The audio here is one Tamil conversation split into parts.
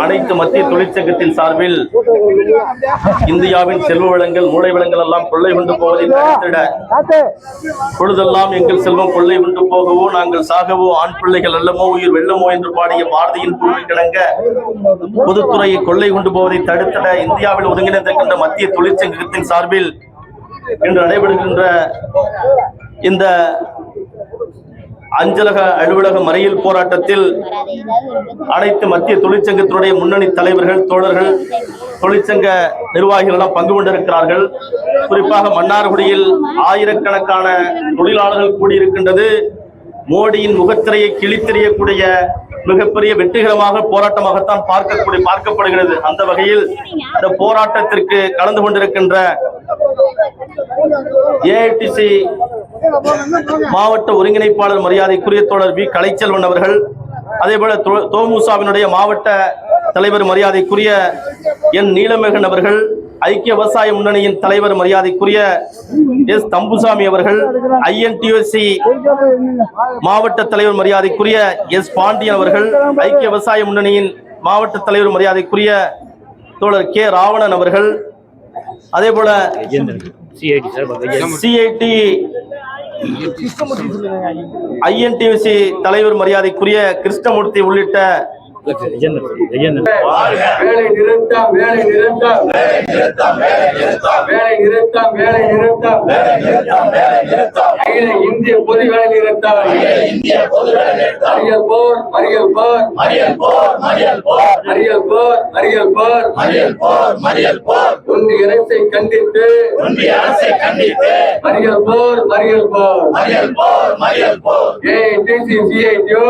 அனைத்து மத்திய தொழிற்சங்கத்தின் சார்பில் இந்தியாவின் செல்வ வளங்கள் மூளை வளங்கள் எல்லாம் கொள்ளை கொண்டு போவதை தடுத்திட பொழுதெல்லாம் எங்கள் செல்வம் கொள்ளை கொண்டு போகவோ நாங்கள் சாகவோ ஆண் பிள்ளைகள் அல்லமோ உயிர் வெள்ளமோ என்று பாடிய பாரதியின் பொருட்கிணங்க பொதுத்துறையை கொள்ளை கொண்டு போவதை தடுத்திட இந்தியாவில் ஒருங்கிணைந்திருக்கின்ற மத்திய தொழிற்சங்கத்தின் சார்பில் இன்று நடைபெறுகின்ற இந்த அஞ்சலக அலுவலக மறியல் போராட்டத்தில் அனைத்து மத்திய தொழிற்சங்கத்தினுடைய முன்னணி தலைவர்கள் தோழர்கள் தொழிற்சங்க நிர்வாகிகள் எல்லாம் பங்கு கொண்டிருக்கிறார்கள். குறிப்பாக மன்னார்குடியில் ஆயிரக்கணக்கான தொழிலாளர்கள் கூடியிருக்கின்றது. மோடியின் முகத்திரையை கிழித்தெறியக்கூடிய மிகப்பெரிய வெற்றிகரமாக போராட்டமாகத்தான் பார்க்கப்படுகிறது. அந்த வகையில் இந்த போராட்டத்திற்கு கலந்து கொண்டிருக்கின்ற ஏஐடிசி மாவட்ட ஒருங்கிணைப்பாளர் மரியாதைக்குரிய தோழர் வி கலைச்செல்வன் அவர்கள், அதேபோல தோமுசாவினுடைய மாவட்ட தலைவர் மரியாதைக்குரிய என் நீலமேகன் அவர்கள், ஐக்கிய விவசாய முன்னணியின் தலைவர் மரியாதைக்குரிய எஸ் தம்புசாமி அவர்கள், ஐஎன்டியூசி மாவட்ட தலைவர் மரியாதைக்குரிய எஸ் பாண்டியன் அவர்கள், ஐக்கிய விவசாய முன்னணியின் மாவட்ட தலைவர் மரியாதைக்குரிய தோழர் கே ராவணன் அவர்கள், அதேபோல சிஐடி ஐஎன்டியூசி தலைவர் மரியாதைக்குரிய கிருஷ்ணமூர்த்தி உள்ளிட்ட வேலை நிறுத்தம் வேலை நிறுத்தம் வேலை நிறுத்தம் வேலை நிறுத்தம் வேலை நிறுத்தம் வேலை நிறுத்தம் வேலை நிறுத்தம் அகில இந்திய பொது வேலை நிறுத்தம் மறியல் போர் மறியல் போர் மறியல் போர் மறியல் போர் மறியல் போர் மறியல் போர் மறியல் போர் மறியல் போர் ஒன்றிய அரசை கண்டித்து மறியல் போர் மறியல் போர் மறியல் போர் மறியல் போர் ஏஐடிசி சிஐடியு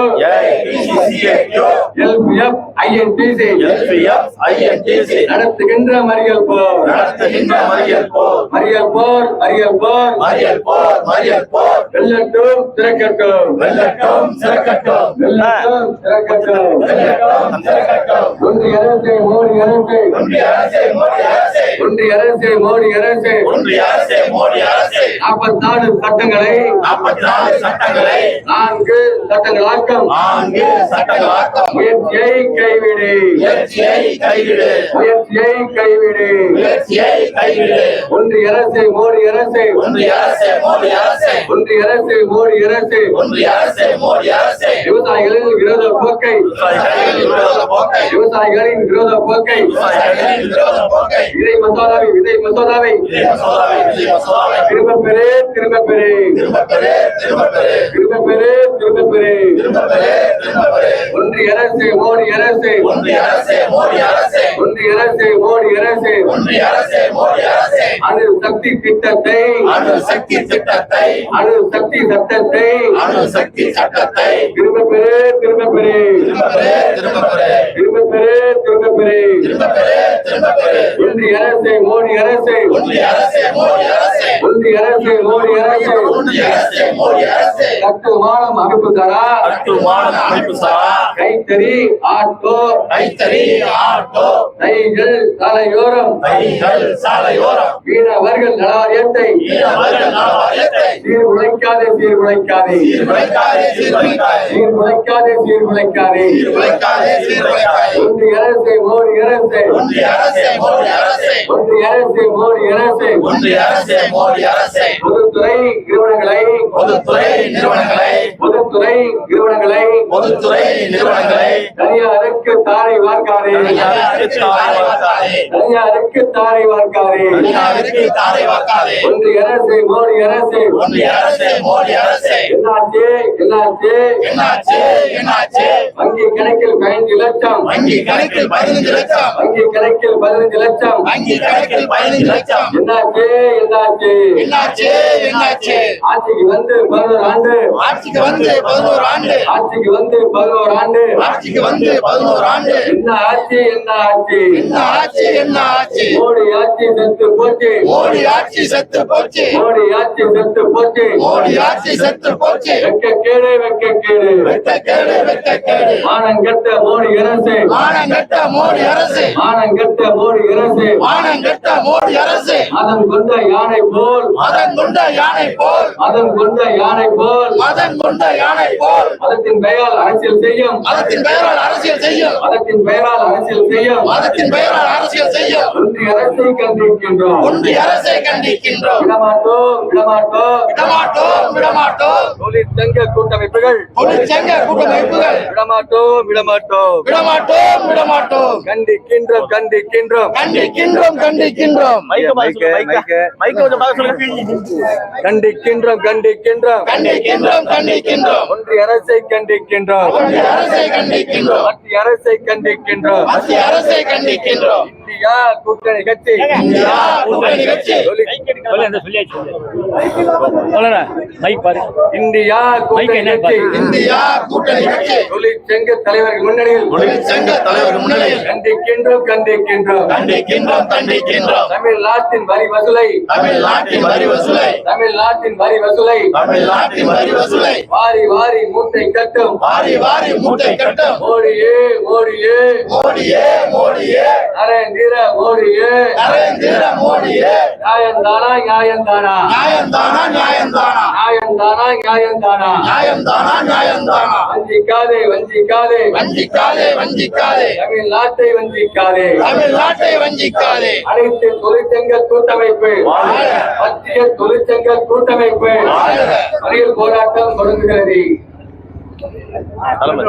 நடத்துகின்ற மறியல் போர் மறியல் போர் மறியல் போர் மறியல் போர் மறியல் போர் வெல்லட்டும் திறக்கட்டும் வெல்லட்டும் திறக்கட்டும் வெல்லட்டும் திறக்கட்டும் வெல்லட்டும் திறக்கட்டும் ஒன்றிய அரசே மோடி அரசே ஒன்றிய அரசே மோடி அரசே ஒன்றிய அரசே மோடி அரசே ஒன்றிய அரசே மோடி அரசே 44 சட்டங்களை 4 சட்டங்களாக்கம் முயற்சியை கைவிடு முயற்சியை கைவிடு முயற்சியை கைவிடு முயற்சியை கைவிடு ஒன்றிய அரசே மோடி அரசே ஒன்றிய அரசே மோடி அரசே ஒன்றிய அரசே மோடி அரசே ஒன்றிய அரசே மோடி அரசே விவசாயிகளின் விரோத போக்கை விவசாயிகளின் விரோத போக்கை விதை மசோதாவை திரும்ப பெறு திரும்ப பெறு திரும்ப பெறு திரும்ப பெறு திரும்ப பெறு திரும்ப பெறு ஒன்றிய அரசே மோடி அரசே ஒன்றிய அரசே மோடி அரசே ஒன்றிய அரசே மோடி அரசே ஒன்றிய அரசே மோடி அரசே அணு சக்தி திட்டத்தை அணு சக்தி திட்டத்தை அணு சக்தி சட்டத்தை அணு சக்தி சட்டத்தை திரும்ப பெறு திரும்ப பெறு திரும்ப பெறு திரும்ப பெறு திரும்ப பெறு திரும்ப பெறு திரும்ப பெறு ஒன்றிய அரசே மோடி அரசே ஒன்றிய அரசே மோடி அரசே ஒன்றிய அரசே மோடி அரசே ஒன்றிய அரசே மோடி அரசே கட்டுமானம் அமைப்பு தரா கைத்தறி ஆட்டோ தைகள் சாலையோரம் மீனவர்கள் நலவாரியத்தை சீர்குலைக்காதே சீர்குலைக்காதே சீர்குலைக்காதே சீர்குலைக்காதே ஒன்றிய அரசே மோடி அரசே ஒன்றிய அரசே மோடி அரசே ஒன்றிய அரசே மோடி அரசே ஒன்றிய அரசே மோடி அரசே பொதுத்துறை நிறுவனங்களை தனியாருக்கு தாரை வார்க்காதே தனியாருக்கு தாரை வார்க்காதே ஒன்றிய அரசே மோடி அரசே ஒன்றிய அரசே மோடி அரசே என்னாச்சு என்னாச்சு என்னாச்சு என்னாச்சு வங்கி கணக்கில் 15 லட்சம் வங்கி கணக்கில் 15 லட்சம் வங்கி கணக்கில் 15 லட்சம் வங்கி கணக்கில் 15 லட்சம் என்னாச்சு என்னாச்சு என்னாச்சு என்னாச்சு ஆட்சிக்கு வந்து 11 ஆண்டு ஆட்சிக்கு வந்து 11 ஆண்டு ஆட்சிக்கு வந்து 11 ஆண்டு ஆட்சிக்கு வந்து 11 ஆண்டு என்ன ஆட்சி என்ன ஆட்சி என்ன ஆட்சி என்ன ஆட்சி மோடி ஆட்சி செத்து போச்சு மோடி ஆட்சி செத்து போச்சு மோடி ஆட்சி செத்து போச்சு மோடி ஆட்சி செத்து போச்சு வெக்க கேடு வெக்க கேடு வெக்க கேடு வெக்க கேடு மானங்கெட்ட மோடி அரசு மானங்கெட்ட மோடி அரசு மானங்கெட்ட மோடி அரசு மானங்கெட்ட மோடி அரசு மதம் கொண்ட யானை போல் மதம் கொண்ட யானை போல் மதம் கொண்ட யானை போல் மதம் கொண்ட யானை போல் மதத்தின் பெயரால் அரசியல் செய்யும் மதத்தின் பெயரால் அரசியல் செய்யும் மதத்தின் பெயரால் அரசியல் செய்யும் மதத்தின் பெயரால் அரசியல் செய்யும் ஒன்றிய அரசை கண்டிக்கின்றோம் ஒன்றிய அரசை கண்டிக்கின்றோம். விடமாட்டோம் விடமாட்டோம் விடமாட்டோம் விடமாட்டோம். தொழிற்சங்க கூட்டமைப்புகள் தொழிற்சங்க கூட்டமைப்புகள் விடமாட்டோம் விடமாட்டோம் விடமாட்டோம் விடமாட்டோம். கண்டிக்கின்றோம் கண்டிக்கின்றோம் கண்டிக்கின்றோம் கண்டிக்கின்றோம். கண்டிக்கின்றோம் கண்டிக்கின்றோம் கண்டிக்கின்றோம் கண்டிக்கின்றோம். ஒன்றிய அரசை கண்டிக்கின்றோம் ஒன்றிய அரசை கண்டிக்கின்றோம். மத்திய அரசை கண்டிக்கின்றோம் மத்திய அரசை கண்டிக்கின்றோம். இந்தியா கூட்டணி கட்சி இந்தியா கூட்டணி கட்சி இந்தியா கூட்டணி கட்சி இந்தியா கூட்டணி கட்சி தொழிற்சங்க தலைவர்கள் முன்னணியில் தொழிற்சங்க தலைவர்கள் முன்னிலையில் கண்டிக்கின்றோம் கண்டிக்கின்றோம் கண்டிக்கின்றோம் கண்டிக்கின்றோம். தமிழ்நாட்டின் வரி வசூலை தமிழ்நாட்டின் வரி வசூலை தமிழ்நாட்டின் வரி வசூலை தமிழ்நாட்டின் வரி வசூலை வாரி வாரி மூட்டை கட்டும் வாரி வாரி மூட்டை கட்டும் மோடியே மோடியே மோடியே மோடியே நரேந்திர மோடியே நரேந்திர மோடியே நியாயந்தானா நியாயந்தானா நியாயம்தானா நியாயம்தானா நியாயந்தானா நியாயந்தானா நியாயம்தானா நியாயம்தானா. வஞ்சிக்காதே வஞ்சிக்காதே வஞ்சிக்காதே வஞ்சிக்காதே தமிழ்நாட்டை வஞ்சிக்காதே தமிழ்நாட்டை வஞ்சிக்காதே. அனைத்து தொழிற்சங்க கூட்டமைப்பு வாழ்க. மத்திய தொழிற்சங்க கூட்டமைப்பு வாழ்க. மறியல் போராட்டம் தொடங்குகிறது. தலைமை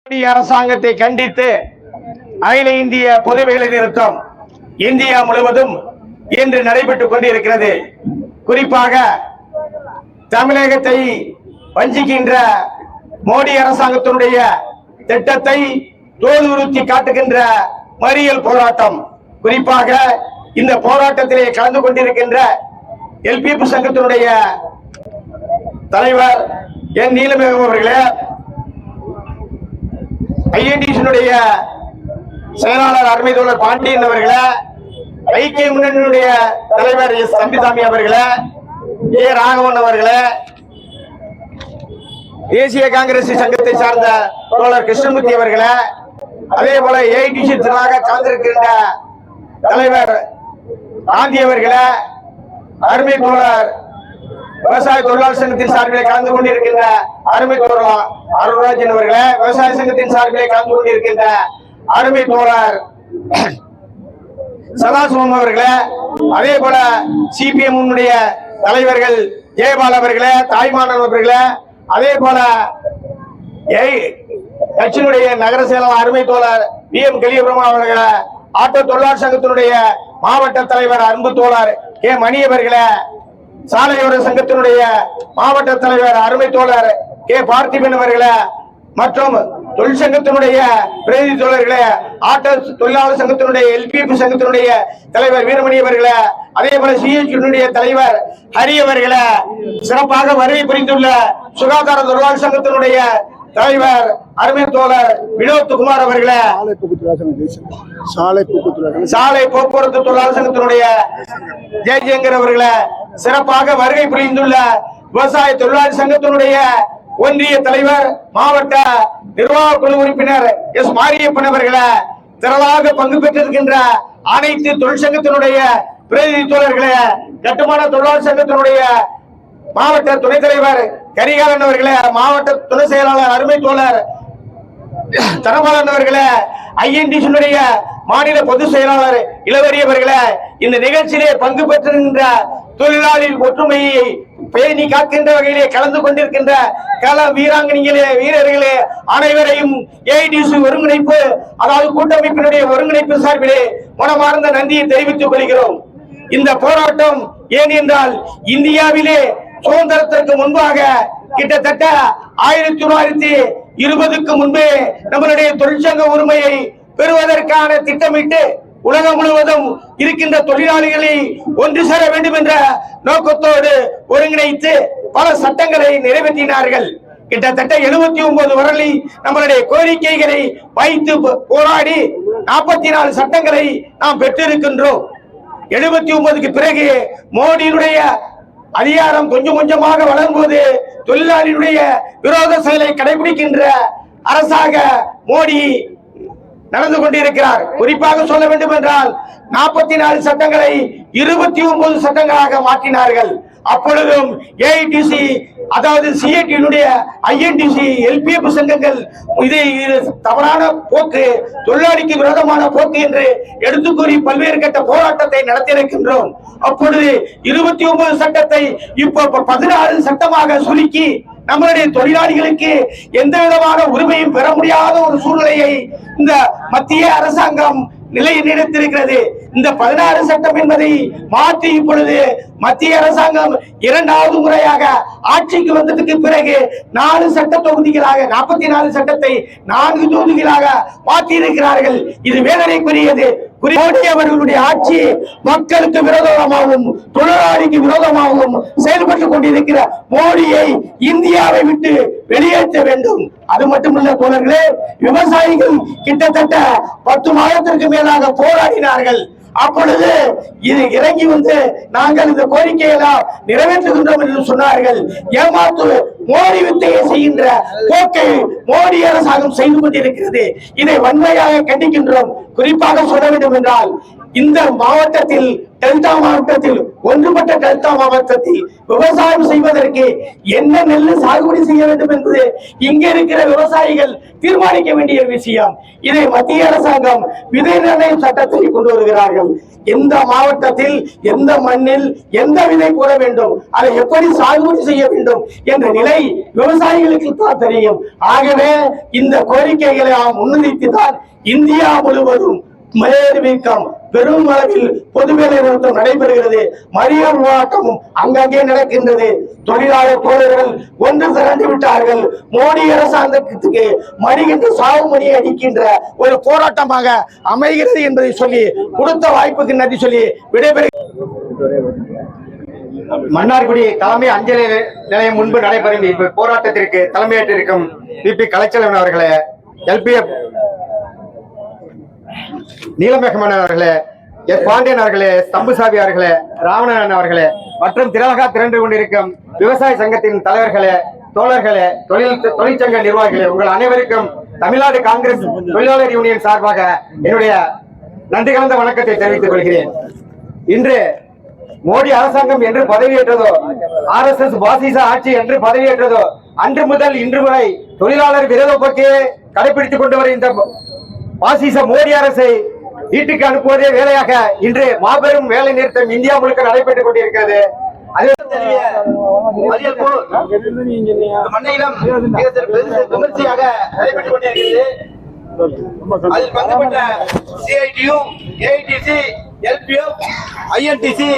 மோடி அரசாங்கத்தை கண்டித்து அகில இந்திய பொது வேலை நிறுத்தம் இந்தியா முழுவதும் இன்று நடைபெற்றுக் கொண்டிருக்கிறது. குறிப்பாக தமிழகத்தை வஞ்சிக்கின்ற மோடி அரசாங்கத்தினுடைய திட்டத்தை தோலுறுத்தி காட்டுகின்ற மறியல் போராட்டம். குறிப்பாக இந்த போராட்டத்திலே கலந்து கொண்டிருக்கின்ற எல்பிபி சங்கத்தினுடைய தலைவர் என் நீலமேகம் அவர்களே, ஐஎன்டிசியினுடைய செயலாளர் அருமை தோழர் பாண்டியன் அவர்களே, ஐக்கிய முன்னணியுடைய தலைவர் எஸ் தம்பிசாமி அவர்களே, ஏ ராகவன் அவர்களே, தேசிய காங்கிரஸ் சங்கத்தை சார்ந்த தோழர் கிருஷ்ணமூர்த்தி அவர்களே, அதே போல ஏஐடிசி கலந்திருக்கின்ற தலைவர் காந்தி அவர்களே, அருமை தோழர் விவசாய தொழிலாளர் சங்கத்தின் சார்பிலே கலந்து கொண்டிருக்கின்ற அருமை தோழர் அருள்ராஜன் அவர்களே, விவசாய சங்கத்தின் சார்பிலே கலந்து கொண்டிருக்கின்ற அருமை தோழர் சதாசிவம் அவர்களே, அதே போல சிபிஎம் தலைவர்கள் ஜெயபால் அவர்களே, தாய்மானன் அவர்களே, அதே போல கட்சியினுடைய நகர செயலாளர் அருமை தோழர் வி எம் கலியபுரம் அவர்களே, ஆட்டோ தொழிலாளர் சங்கத்தினுடைய மாவட்ட தலைவர் அன்பு தோழர் கே மணி அவர்களே, சாலையோர சங்கத்தினுடைய மாவட்ட தலைவர் அருமை தோழர் கே பார்த்திபன் அவர்களே, மற்றும் தொழிற்சங்கத்தினுடைய பிரதிநிதி தோழர்களே, ஆட்டோ தொழிலாளர் சங்கத்தினுடைய எல்பிபி சங்கத்தினுடைய தலைவர் வீரமணி அவர்களே, அதே போல சிஎச்னுடைய தலைவர் ஹரி அவர்களே, சிறப்பாக வருகை புரிந்துள்ள சுகாதார தொழிலாளர் சங்கத்தினுடைய தலைவர் அருமை தோழர் வினோத் குமார் அவர்களே, சாலை போக்குவரத்து தொழிலாளர் சங்கத்தினுடைய ஜெயசங்கர் அவர்களே, சிறப்பாக வருகை புரிந்துள்ள விவசாய தொழிலாளர் சங்கத்தினுடைய ஒன்றிய தலைவர் மாவட்ட நிர்வாக குழு உறுப்பினர் எஸ் மாரியப்பன் அவர்களே, திரளாக பங்கு பெற்றிருக்கின்ற அனைத்து தொழிற்சங்கத்தினுடைய பிரதிநிதி தோழர்களே, கட்டுமான தொழிலாளர் சங்கத்தினுடைய மாவட்ட துணைத் தலைவர் கரிகாலன் அவர்களே, மாவட்ட துணை செயலாளர் அருமை தோழர் தனபாலன் அவர்களே, ஐஎன்டிசியினுடைய மாநில பொதுச் செயலாளர் இளவரி அவர்களே, இந்த நிகழ்ச்சியிலே பங்கு பெற்றிருக்கின்ற தொழிலாளி ஒற்றுமையை பேணி காக்கின்ற வகையிலே கலந்து கொண்டிருக்கின்ற கள வீராங்கனைகளே, வீரர்களே அனைவரையும் ஏஐடிசி ஒருங்கிணைப்பு, அதாவது கூட்டமைப்பினுடைய ஒருங்கிணைப்பு சார்பிலே மனமார்ந்த நன்றியை தெரிவித்துக் கொள்கிறோம். இந்த போராட்டம் ஏன் என்றால், இந்தியாவிலே சுதந்திரத்திற்கு முன்பாக கிட்டத்தட்ட 1920க்கு முன்பே நம்மளுடைய தொழிற்சங்க உரிமையை பெறுவதற்கான திட்டமிட்டு உலகம் முழுவதும் இருக்கின்ற தொழிலாளிகளை ஒன்று சேர வேண்டும் என்ற நோக்கத்தோடு ஒருங்கிணைத்து பல சட்டங்களை நிறைவேற்றினார்கள். கிட்டத்தட்ட 79 வரலி நம்மளுடைய கோரிக்கைகளை வைத்து போராடி 44 சட்டங்களை நாம் பெற்றிருக்கின்றோம். 79க்கு பிறகு மோடியினுடைய அதிகாரம் கொஞ்சம் கொஞ்சமாக வளரும்போது தொழிலாளியுடைய விரோத செயலை கடைபிடிக்கின்ற அரசாக மோடி நடந்து கொண்டிருக்கிறார். குறிப்பாக சொல்ல வேண்டும் என்றால் 44 சட்டங்களை 29 சட்டங்களாக மாற்றினார்கள். அப்பொழுதும் ஏஐடிசி, அதாவது சிஐடியினுடைய ஐஎன்டிசி, எல்பிஎஃப் சங்கங்கள் இது தவறான போக்கு, தொழிலாளிக்கு விரோதமான போக்கு என்று எடுத்து கூறி பல்வேறு கட்ட போராட்டத்தை நடத்தியிருக்கின்றோம். அப்பொழுது 29 சட்டத்தை இப்போ 14 சட்டமாக சுருக்கி நம்மளுடைய தொழிலாளிகளுக்கு எந்த விதமான உரிமையும் பெற முடியாத ஒரு சூழ்நிலையை இந்த மத்திய அரசாங்கம் நிலைநிறுத்திருக்கிறது. இந்த 16 சட்டம் என்பதை மாற்றி இப்பொழுது மத்திய அரசாங்கம் 2வது முறையாக ஆட்சிக்கு வந்ததுக்கு பிறகு 4 சட்ட தொகுதிகளாக 44 சட்டத்தை 4 தொகுதிகளாக மாற்றி இருக்கிறார்கள். இது வேதனைக்குரியது. மோடி அவர்களுடைய ஆட்சி மக்களுக்கு விரோதமாகவும் தொழிலாளிக்கு விரோதமாகவும் செயல்பட்டுக் கொண்டிருக்கிற மோடியை இந்தியாவை விட்டு வெளியேற்ற வேண்டும். அது மட்டுமல்ல தோழர்களே, விவசாயிகள் கிட்டத்தட்ட 10 மாதத்திற்கு மேலாக போராடினார்கள். அப்பொழுது இது இறங்கி வந்து நாங்கள் இந்த கோரிக்கையெல்லாம் நிறைவேற்றுகின்றோம் என்று சொன்னார்கள். ஏமாற்று மோடி வித்தையை செய்கின்ற போக்கை மோடி அரசாங்கம் செய்து கொண்டிருக்கிறது. இதை வன்மையாக கண்டிக்கின்றோம். குறிப்பாக சொல்ல வேண்டும் என்றால், இந்த மாவட்டத்தில், டெல்டா மாவட்டத்தில், ஒன்றுபட்ட டெல்டா மாவட்டத்தில் விவசாயம் செய்வதற்கு என்ன நெல் சாகுபடி செய்ய வேண்டும் என்பது இங்க இருக்கிற விவசாயிகள் தீர்மானிக்க வேண்டிய விஷயம். இதை மத்திய அரசாங்கம் விதை நிர்ணய சட்டத்தை கொண்டு வருகிறார்கள். எந்த மாவட்டத்தில், எந்த மண்ணில் எந்த விதை போட வேண்டும், அதை எப்படி சாகுபடி செய்ய வேண்டும் என்ற நிலை விவசாயிகளுக்கு தான் தெரியும். ஆகவே இந்த கோரிக்கைகளை முன்னிறுத்தி தான் இந்தியா முழுவதும் மலையேறு வீக்கம், பெரும் அளவில் பொது வேலை நிறுத்தம் நடைபெறுகிறது. மறியல் போராட்டமும் அங்கங்கே நடக்கின்றது. தொழிலாளர் தோழர்கள் ஒன்று திரண்டு விட்டார்கள். மோடி அரசாங்கத்துக்கு மறிகின்ற சாவு மணியை அடிக்கின்ற ஒரு போராட்டமாக அமைகிறது என்பதை சொல்லி, கொடுத்த வாய்ப்புக்கு நன்றி சொல்லி விடைபெறுகிறேன். மன்னார்குடி தலைமை அஞ்சலி நிலையம் முன்பு நடைபெறும் போராட்டத்திற்கு தலைமையேற்றிருக்கும் பிபி கலைச்செல்வன் அவர்களே, எல்பிஎஃப் நீலமேகமன் அவர்களே, எஸ் பாண்டியன் அவர்களே, ஸ்தம்புசாமி அவர்களே, ராவணன் அவர்களே மற்றும் திரளாக திரண்டு கொண்டிருக்கும் விவசாய சங்கத்தின் தலைவர்களே, தோழர்களே, தொழிற்சங்க நிர்வாகிகளே, உங்கள் அனைவருக்கும் தமிழ்நாடு காங்கிரஸ் தொழிலாளர் யூனியன் சார்பாக என்னுடைய நன்றி கலந்த வணக்கத்தை தெரிவித்துக் கொள்கிறேன். இன்று மோடி அரசாங்கம் என்று பதவியேற்றதோ, RSS பாசிச ஆட்சி என்று பதவியேற்றதோ, அன்று முதல் இன்று வரை தொழிலாளர் விரோத போக்கே கடைபிடித்துக் கொண்டு வரும் இந்த பாசிச மோடி அரசை வீட்டுக்கு அனுப்புவதே வேலையாக இன்று மாபெரும் வேலை நிறுத்தம் இந்தியா முழுக்க நடைபெற்றுக் கொண்டிருக்கிறது. விமர்சையாக நடைபெற்றுக் கொண்டிருக்கிறது. அதில் பங்கு பெற்ற சிஐடியு, ஏஐடிசி, எல்பிஎஃப், ஐஎன்டிசி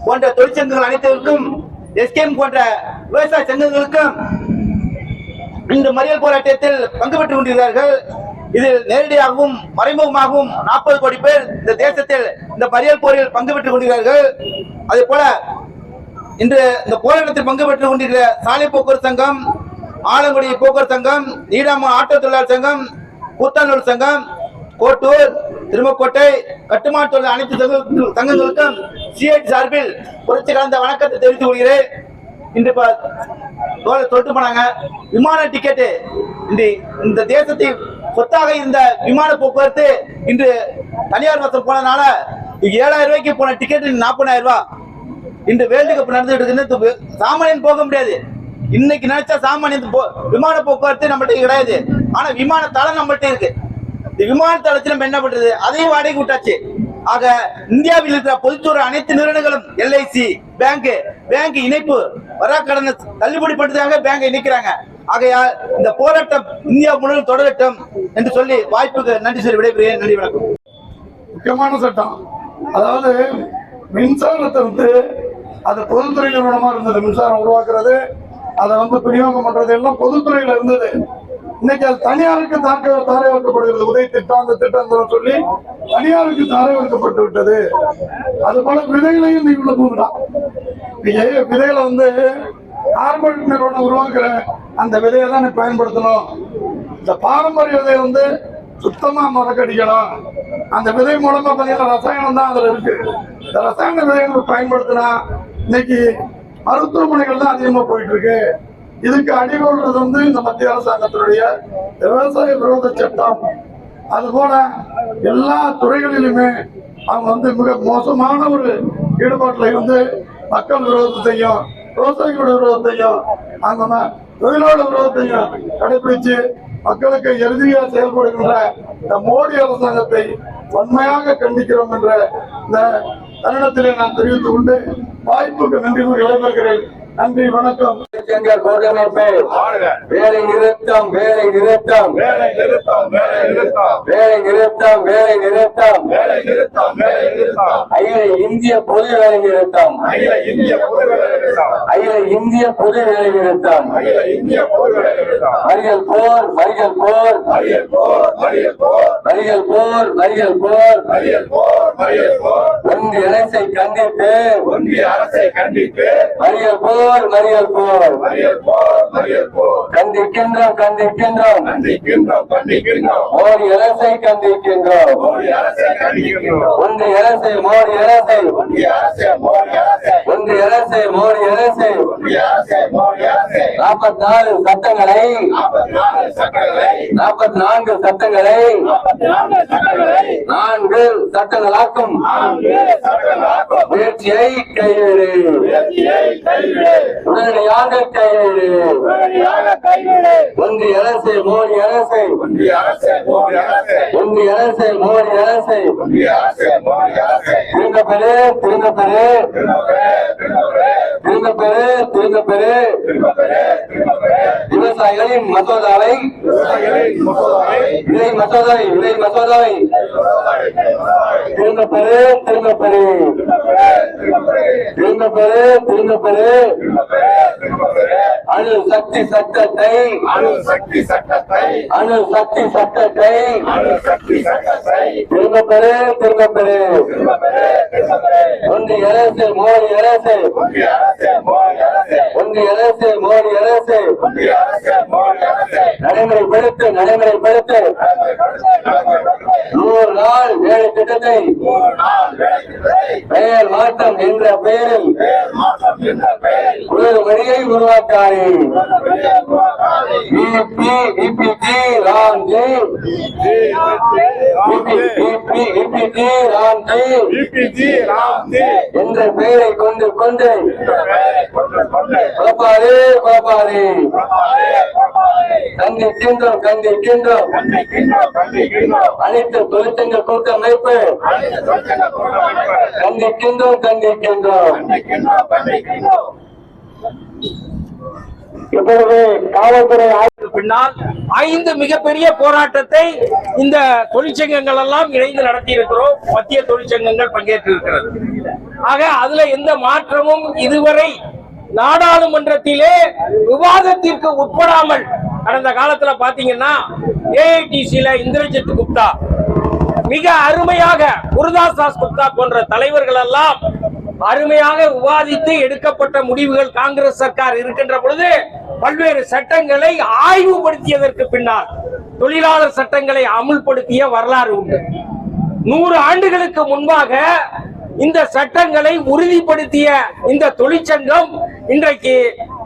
போன்ற தொழிற்சங்கங்கள் அனைத்திற்கும், எஸ்கேஎம் போன்ற விவசாய சங்கங்களுக்கும் இந்த மறியல் போராட்டத்தில் பங்கு பெற்றுக் கொண்டிருக்கிறார்கள். இதில் நேரடியாகவும் மறைமுகமாகவும் 40 கோடி பேர் இந்த தேசத்தில் இந்த மறியல் போரில் பங்கு பெற்றுக் கொண்டிருக்கிறார்கள். அதே போல இன்று இந்த போராட்டத்தில் பங்கு பெற்றுக் கொண்டிருக்கிற சாலை போக்குவரத்து சங்கம், ஆலங்குடி போக்குவரத்து சங்கம், நீடாம ஆட்டோ தொழிலாளர் சங்கம், கூத்தானூர் சங்கம், கோட்டூர், திருமக்கோட்டை, கட்டுமான தொழில் அனைத்து சங்கங்களுக்கும் சிஐடி சார்பில் புரட்சி கலந்த வணக்கத்தை தெரிவித்துக் கொள்கிறேன். இன்று சொல்லிட்டு போனாங்க, விமான டிக்கெட்டு இந்த தேசத்தை சொத்தாக இருந்த விமான போக்குவரத்து இன்று தனியார் வசம் போனதுனால 7,000 ரூபாய்க்கு போன டிக்கெட் 40,000 ரூபாய். இன்று வேர்ல்டு கப் நடந்துட்டு இருக்கு. சாமானியன் போக முடியாது. இன்னைக்கு நினைச்சா சாமானியன் விமான போக்குவரத்து நம்மகிட்ட கிடையாது. ஆனா விமான தளம் நம்மகிட்ட இருக்கு. இந்த விமான தளத்தில் நம்ம என்ன பண்றது? அதையும் வாடகை விட்டாச்சு. ஆக இந்தியாவில் இருக்கிற பொதுத்துறை அனைத்து நிறுவனங்களும், LIC, பேங்க் இணைப்பு வராக்கடனை தள்ளுபடி பண்றதுக்காக பேங்கை நிக்கிறாங்க. ஆகையால் இந்த போராட்டம் இந்தியா முழுவதும் தொடரட்டும் என்று சொல்லி வாய்ப்புக்கு நன்றி சொல்லி விடைபெறுகிறேன். நன்றி, வணக்கம். முக்கியமான சட்டம், அதாவது மின்சாரத்தை அது பொதுத்துறை நிறுவனமா இருந்தது. மின்சாரம் உருவாக்குறது, அதை விநியோகம் பண்றது எல்லாம் பொதுத்துறையில இருந்தது. இன்னைக்கு அது தனியாருக்கு தாரை வைக்கப்படுகிறது. உதவி திட்டம், அந்த திட்டம் சொல்லி தனியாருக்கு தாரை வைக்கப்பட்டு விட்டது. அது போல விதைகளையும் நீங்க கூடலாம். விதைகளை கார்பரேட் நிறுவனம் உருவாக்குற அந்த விதையை தான் பயன்படுத்தணும். இந்த பாரம்பரிய விதையை சுத்தமா மறக்கடிக்கணும். அந்த விதை மூலமா பாத்தீங்கன்னா ரசாயனம் தான் அதுல இருக்கு. இந்த ரசாயன விதைகளை பயன்படுத்தினா இன்னைக்கு மருத்துவமனைகள் தான் அதிகமா போயிட்டு இருக்கு. இதுக்கு அடிகோடுறது இந்த மத்திய அரசாங்கத்தினுடைய விவசாய விரோத சட்டம். அது போல எல்லா துறைகளிலுமே அவங்க மிக மோசமான ஒரு ஈடுபாட்டுல மக்கள் விரோதத்தையும் விவசாயிகளோட விரோதத்தையும் அவங்க தொழிலாளர் விரோதத்தையும் கடைபிடிச்சு மக்களுக்கு எதிரியா செயல்படுகின்ற இந்த மோடி அரசாங்கத்தை வன்மையாக கண்டிக்கிறோம் என்ற இந்த தருணத்திலே நான் தெரிவித்துக் கொண்டு வாய்ப்புக்கு நன்றி கூறி விடைபெறுகிறேன். நன்றி, வணக்கம். வேலை நிறுத்தம், வேலை நிறுத்தம், வேலை நிறுத்தம், வேலை நிறுத்தம், வேலை நிறுத்தம், வேலை நிறுத்தம், வேலை நிறுத்தம், வேலை நிறுத்தம், அகில இந்திய பொது வேலை நிறுத்தம், அகில இந்திய பொது வேலை நிறுத்தம், அகில இந்திய பொது வேலை நிறுத்தம், அகில இந்திய பொது வேலை நிறுத்தம், மறியல் போர், மறியல் போர், மறியல் போர், மறியல் போர், மறியல் போர், மறியல் போர், மறியல் போர், மறியல் போர், ஒன்றிய அரசை கண்டித்து, ஒன்றிய அரசை கண்டித்து, மறியல் போர், மறியல் போர், மறியல் போர், மறியல் போர், கண்டிக்கின்றோம், கண்டிக்கின்றோம், கண்டிக்கின்றோம், கண்டிக்கின்றோம், மோடி அரசை கண்டிக்கின்றோம், மோடி அரசை கண்டிக்கின்றோம், ஒன்றிய அரசை, மோடி அரசை, ஒன்றிய அரசை, மோடி அரசை, ஒன்றிய அரசை, மோடி அரசை, ஒன்றிய அரசை, மோடி அரசை, 44 சட்டங்களை, 44 சட்டங்களை, 44 சட்டங்களை, 44 சட்டங்களை 4 சட்டங்களாக்கும், 4 சட்டங்களாக்கும் முயற்சியை கைவிடு, முயற்சியை கைவிடு, உடனடியாக கைவிடு, உடனடியாக கைவிடு, ஒன்றிய அரசு, மோடி அரசு, ஒன்றிய அரசு, மோடி அரசு, ஒன்றிய அரசு, மோடி அரசு, ஒன்றிய அரசு, மோடி அரசு, திரும்ப பெறு, திரும்ப பெறு, திரும்ப பெறு, திரும்ப பெறு, திரும்ப பெறு, திரும்ப பெறு, விவசாயிகளின் மசோதாவை, விவசாயிகளின் மசோதாவை, விலை மசோதாவை, விலை மசோதாவை திரும்ப பெறு, திரும்ப பெறு, திரும்ப பெறு, திரும்ப பெறு, அணு சக்தி சட்டத்தை, அணு சக்தி சட்டத்தை, அணு சக்தி சட்டத்தை, அணு சக்தி சட்டத்தை திரும்ப பெறு, திரும்ப பெறு, ஒன்றிய அரசு, மோடி அரசு, ஒன்றிய அரசு, மோடி அரசு, ஒன்றிய அரசு, மோடி அரசு, ஒன்றிய அரசு, மோடி அரசு நடைமுறைப்படுத்து, நடைமுறைப்படுத்து, 100 நாள் வேலை திட்டத்தை, பெயர் மாற்றம் என்ற பெயரில் ஒரு வழியை உருவாக்காதே. VBG Ramji, VBG Ramji, VBG Ramji என்ற பெயரை கொண்டு கொண்டு குழப்பாதே, குழப்பாதே, கண்டிக்கின்றோம், கண்டிக்கின்றோம், அனைத்து தொழிற்சங்க கூட்டமைப்பு கண்டிக்கின்றோம், கண்டிக்கின்றோம். இப்பொழுது காவல்துறை பின்னால் 5 மிகப்பெரிய போராட்டத்தை இந்த தொழிற்சங்கங்கள் எல்லாம் இணைந்து நடத்தி இருக்கிறோம். மத்திய தொழிற்சங்கங்கள் பங்கேற்று இருக்கிறது. ஆக அதுல எந்த மாற்றமும் இதுவரை நாடாளுமன்றத்திலே விவாதத்திற்கு உட்படாமல் கடந்த காலத்துல பாத்தீங்கன்னா ஏஐடிசில இந்திரஜித் குப்தா மிக அருமையாக, குருதாஸ் தாஸ் குப்தா போன்ற தலைவர்கள் எல்லாம் அருமையாக விவாதித்து எடுக்கப்பட்ட முடிவுகள் காங்கிரஸ் சர்க்கார் இருக்கின்ற பொழுது பல்வேறு சட்டங்களை ஆய்வுபடுத்தியதற்கு பின்னால் தொழிலாளர் சட்டங்களை அமுல்படுத்திய வரலாறு உண்டு. 100 ஆண்டுகளுக்கு முன்பாக இந்த சட்டங்களை உறுதிப்படுத்திய இந்த தொழிற்சங்கம் இன்றைக்கு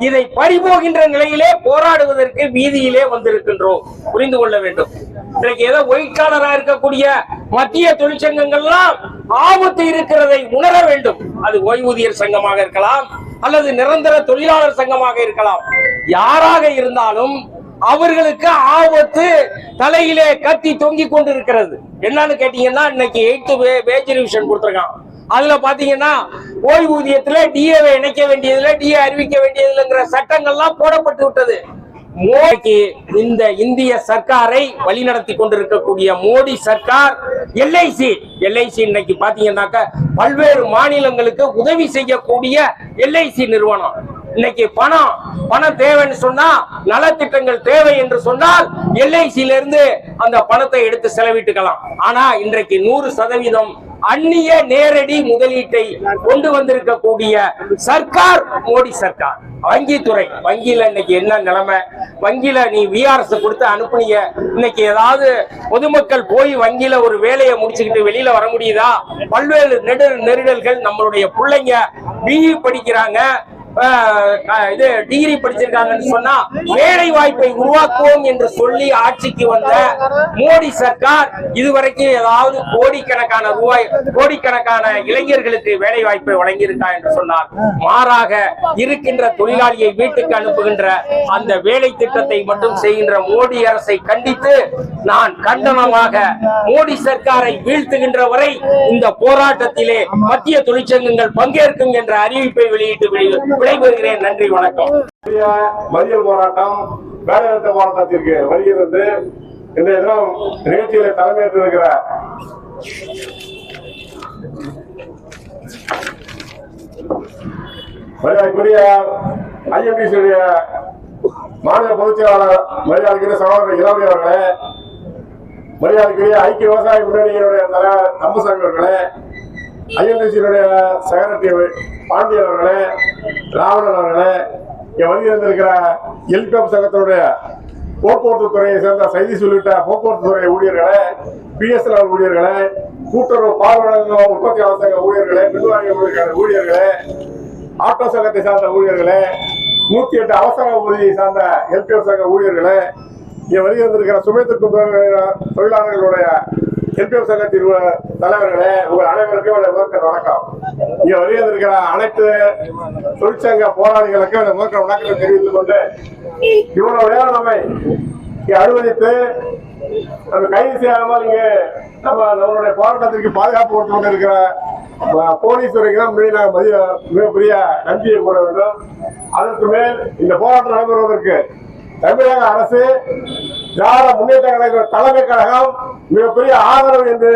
இதை பறிபோகின்ற நிலையிலே போராடுவதற்கு வீதியிலே வந்திருக்கின்றோம். புரிந்து கொள்ள வேண்டும். இன்றைக்கு ஏதோ ஒயிட் காலரா இருக்கக்கூடிய மத்திய தொழிற்சங்கங்கள்லாம் ஆபத்து இருக்கிறதை உணர வேண்டும். அது ஓய்வூதியர் சங்கமாக இருக்கலாம் அல்லது நிரந்தர தொழிலாளர் சங்கமாக இருக்கலாம். யாராக இருந்தாலும் அவர்களுக்கு ஆபத்து தலையிலே கத்தி தொங்கிக் கொண்டு இருக்கிறது. என்னன்னு கேட்டீங்கன்னா இன்னைக்கு 8th வேஜ் ரிவிஷன் கொடுத்திருக்கான். அதுல பாத்தீங்கன்னா ஓய்வூதியத்துல டிஏவை இணைக்க வேண்டியதுல டிஏ அறிவிக்க வேண்டியதுலங்கிற சட்டங்கள்லாம் போடப்பட்டு விட்டது. மோடிக்கு இந்த இந்திய சர்க்காரை வழிநடத்தி கொண்டிருக்கக்கூடிய மோடி சர்க்கார் எல்ஐசி இன்னைக்கு பாத்தீங்கன்னாக்க பல்வேறு மாநிலங்களுக்கு உதவி செய்யக்கூடிய எல்ஐசி நிறுவனம். இன்னைக்கு பணம் தேவைன்னு சொன்னா, நலத்திட்டங்கள் தேவை என்று சொன்னால் எல்ஐசியில இருந்து அந்த பணத்தை எடுத்து செலவிட்டுக்கலாம். ஆனா இன்றைக்கு 100% அந்நிய நேரடி முதலீட்டை கொண்டு வந்திருக்கக்கூடிய சர்க்கார் மோடி சர்க்கார். வங்கியில இன்னைக்கு என்ன நிலைமை? வங்கியில நீ விஆர்எஸ் கொடுத்து அனுப்புனீங்க, இன்னைக்கு ஏதாவது பொதுமக்கள் போய் வங்கியில ஒரு வேலையை முடிச்சுக்கிட்டு வெளியில வர முடியுதா? பல்வேறு நெருடல்கள். நம்மளுடைய பிள்ளைங்க பிஇ படிக்கிறாங்க, டிகிரி படிச்சிருக்காங்கன்னு சொன்னா வேலை வாய்ப்பை உருவாக்குவோம் என்று சொல்லி ஆட்சிக்கு வந்த மோடி சர்க்கார் இதுவரைக்கும் ஏதாவது கோடிக்கணக்கான இளைஞர்களுக்கு வேலை வாய்ப்பை வழங்கியிருக்கா என்று சொன்னார். மாறாக இருக்கின்ற தொழிலாளியை வீட்டுக்கு அனுப்புகின்ற அந்த வேலை திட்டத்தை மட்டும் செய்கின்ற மோடி அரசை கண்டித்து நான் கண்டனமாக மோடி சர்க்காரை வீழ்த்துகின்ற வரை இந்த போராட்டத்திலே மத்திய தொழிற்சங்கங்கள் பங்கேற்கும் என்ற அறிவிப்பை வெளியிட்டு விடைபெறுகிறேன். நன்றி, வணக்கம். மறியல் போராட்டம், வேலைநிறுத்த போராட்டத்திற்கு வருகிறது. இந்த தினம் நிகழ்ச்சியில தலைமையேற்றிருக்கிற மரியாதைக்குரிய ஐஎன்டிசி மாநில பொதுச் செயலாளர் மரியாதைக்குரிய சகோதரர் இளமை அவர்களே, மரியாதைக்குரிய ஐக்கிய விவசாய முன்னணியினுடைய தலைவர் அம்புசாமி அவர்களே, ஐஎன்டிசியினுடைய செக்ரட்டரி பாண்டியன் அவர்களே, ராவணன் அவர்களே, இங்க வந்து இருந்திருக்கிற எல்பிஎஃப் சங்கத்தினுடைய போக்குவரத்து துறையை சேர்ந்த சைதிஸ் உள்ளிட்ட போக்குவரத்து துறை ஊழியர்களே, பிஎஸ்என்எல் ஊழியர்களே, கூட்டுறவு பார்வையாளர் உற்பத்தியாளர் சங்க ஊழியர்களே, மின்வாரிய ஊழியர்களே, ஆட்டோ சங்கத்தை சார்ந்த ஊழியர்களே, 108 அவசர ஊதியை சார்ந்த எல்பிஎஃப் சங்க ஊழியர்களே, இங்க வருகிற சுமைத்திருக்கும் தொழிலாளர்களுடைய எல்பிஎஃப் சங்கத்தின் தலைவர்களே, உங்கள் அனைவருக்கும் வணக்கம். இங்க வருகிற அனைத்து தொழிற்சங்க போராளிகளுக்கும் வணக்கத்தை தெரிவித்துக் கொண்டு, இவ்வளவு நேரம் நம்மை அனுமதித்து நம்ம கைது செய்யாமல் இங்க நம்மளுடைய போராட்டத்திற்கு பாதுகாப்பு கொடுத்து கொண்டிருக்கிற போலீஸ் துறைக்கு தான் மிகப்பெரிய நன்றியை கூற வேண்டும். அதற்கு மேல் இந்த போராட்டம் நடைபெறுவதற்கு தமிழக அரசு, திராவிட முன்னேற்ற கழக தலைமை கழகம் மிகப்பெரிய ஆதரவு என்று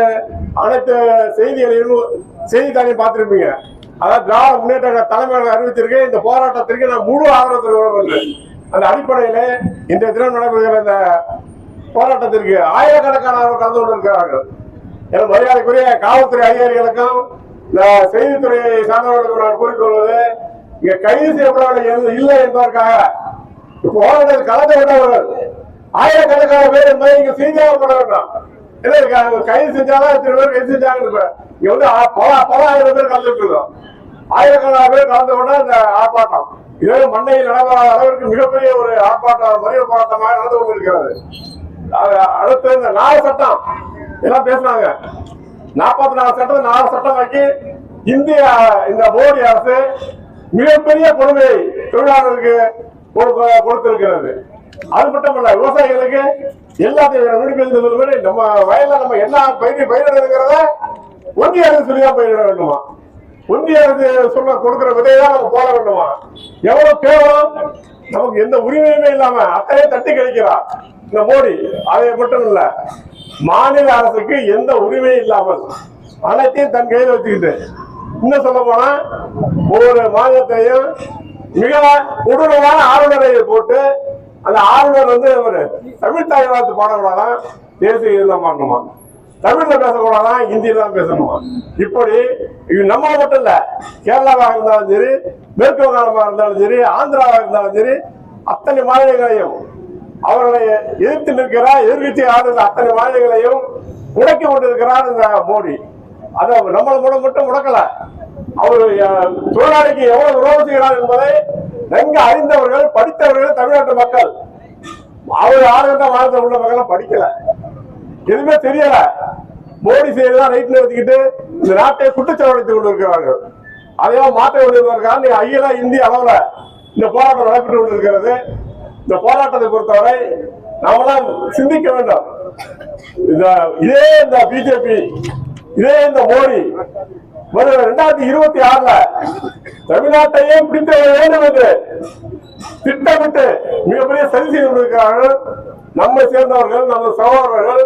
அனைத்து செய்தித்தாளையும் பார்த்திருப்பீங்க. அதாவது திராவிட முன்னேற்ற கழக தலைமை கழகம் அறிவித்திருக்கு இந்த போராட்டத்திற்கு நான் முழு ஆதரவு தருவோம் என்று. அந்த அடிப்படையில இன்றைய தினம் நடைபெறுகிற இந்த போராட்டத்திற்கு ஆயிரக்கணக்கானவர்கள் கலந்து கொண்டிருக்கிறார்கள். என மரியாதைக்குரிய காவல்துறை அதிகாரிகளுக்கும் இந்த செய்தித்துறையை சார்ந்தவர்களுக்கும் நான் கூறிக்கொள்வது, இங்க கைது செய்யப்படவில்லை இல்லை என்பதற்காக போராட்டத்தில் கலந்து கொண்டவர்கள் ஆயிரக்கணக்கான பேர் என்பதை இங்க செய்தியாகப்பட வேண்டும். கைது செஞ்சாலும் இத்தனை பேர் கைது செஞ்சாங்க. இங்க வந்து பல ஆயிரம் பேர் கலந்துட்டு இருக்கோம். ஆயிரக்கணக்கான பேர் கலந்து கொண்ட இந்த ஆர்ப்பாட்டம் இதே மண்ணையில் நடைபெறாத அளவிற்கு மிகப்பெரிய ஒரு ஆர்ப்பாட்டம், மறியல் போராட்டமாக நடந்து கொண்டிருக்கிறது. அடுத்து இந்த 4 சட்டம் எல்லாம் பேசினாங்க. 44 சட்டம் 4 சட்டமாக்கி இந்த மோடி அரசு மிகப்பெரிய கொடுமையை தொழிலாளர்களுக்கு கொடுத்திருக்கிறது. அது மட்டும் இல்ல, விவசாயிகளுக்கு எல்லாத்தையும் நம்ம வயல்ல நம்ம என்ன பயிரிடுறதுங்கிறத ஒன்றிய அரசு சொல்லிதான் பயிரிட வேண்டுமா? ஒன்றிய அரசு கொடுக்கிற விதையதான் நம்ம போட வேண்டுமா? எவ்வளவு கேவலம்! நமக்கு எந்த உரிமையுமே இல்லாம அத்தனையே தட்டி கழிக்கிறார் இந்த மோடி. அதை மட்டும் இல்ல, மாநில அரசுக்கு எந்த உரிமையும் இல்லாமல் அனைத்தையும் தன் கையில் வச்சுக்கிட்டு, இன்னும் சொல்ல போனா ஒவ்வொரு மாநிலத்தையும் மிக கொடூரமான ஆளுநரை போட்டு, அந்த ஆளுநர் வந்து ஒரு தமிழ் தாய் வாழ்த்து பாடக்கூடாதான், தேசிய கீதம் பாடணுமா, தமிழ்ல பேசக்கூடாதான், ஹிந்தியில தான் பேசணுமா. இப்படி நம்ம மட்டும் இல்ல, கேரளாவாக இருந்தாலும் சரி, மேற்கு வங்காளமாக இருந்தாலும் சரி, ஆந்திராவாக இருந்தாலும் சரி, அத்தனை மாநிலங்களையும் அவர்களை எதிர்த்து நிற்கிற எதிர்கட்சி ஆளுநர் அத்தனை மாநிலங்களையும் முடக்கி கொண்டிருக்கிறார் இந்த மோடி. அதை நம்மளை மட்டும் முடக்கல, அவர் தொழிலாளிக்கு எவ்வளவு விரோதம் செய்கிறார் என்பதை நன்கு அறிந்தவர்கள், படித்தவர்கள் தமிழ்நாட்டு மக்கள். அவர் ஆளுநர் வாழ்ந்த உள்ள மக்கள் படிக்கல, எதுவுமே தெரியல. மோடி செய்யறதான் ரைட்ல எடுத்துக்கிட்டு இந்த நாட்டை குற்றச்சாவடித்துக் கொண்டிருக்கிறார்கள். அதையெல்லாம் மாற்ற கொண்டிருக்கிறார்கள். அகில இந்திய அளவுல இந்த போராட்டம் நடைபெற்று கொண்டிருக்கிறது. இந்த போராட்டத்தை பொறுத்தவரை நாமெல்லாம் சிந்திக்க வேண்டும். இதே இந்த பிஜேபி, இதே இந்த மோடி 2026 தமிழ்நாட்டையே பிடித்து வேண்டும் என்று திட்டமிட்டு மிகப்பெரிய சரி செய்து கொண்டிருக்கிறார்கள். நம்மை சேர்ந்தவர்கள், நம்ம சகோதரர்கள்,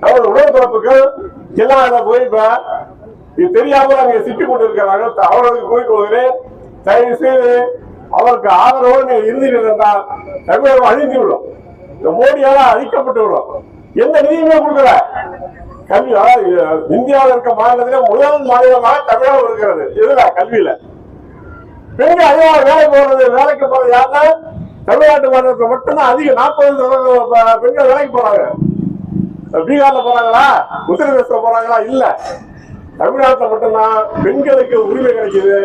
நமது உடன்பிறப்புகள் எல்லாம் அதை போய் இது தெரியாமல் அங்கே சிக்கிக் கொண்டிருக்கிறார்கள். அவர்களுக்கு கூறிக்கொள்கிறேன், தயவு செய்து அவருக்கு ஆதரவோடு நீங்க இருந்தீர்கள் என்றால் தமிழகம் அழிந்து விடும். இந்த மோடியால அழிக்கப்பட்டு விடும். எந்த நிதியுமே கொடுக்கல. கல்வி இந்தியாவில் இருக்க மாநிலத்திலே முதல் மாநிலமாக தமிழகம் இருக்கிறது. இதுல கல்வியில பெண்கள் அதிகமாக வேலைக்கு போறது யாருன்னா தமிழ்நாட்டு மாநிலத்தில் மட்டும்தான் அதிகம். 40% பெண்கள் வேலைக்கு போறாங்க. பீகார்ல போறாங்களா, உத்தரப்பிரதேச போறாங்களா? இல்ல, தமிழ்நாட்டில் மட்டும்தான் பெண்களுக்கு உரிமை கிடைக்குது.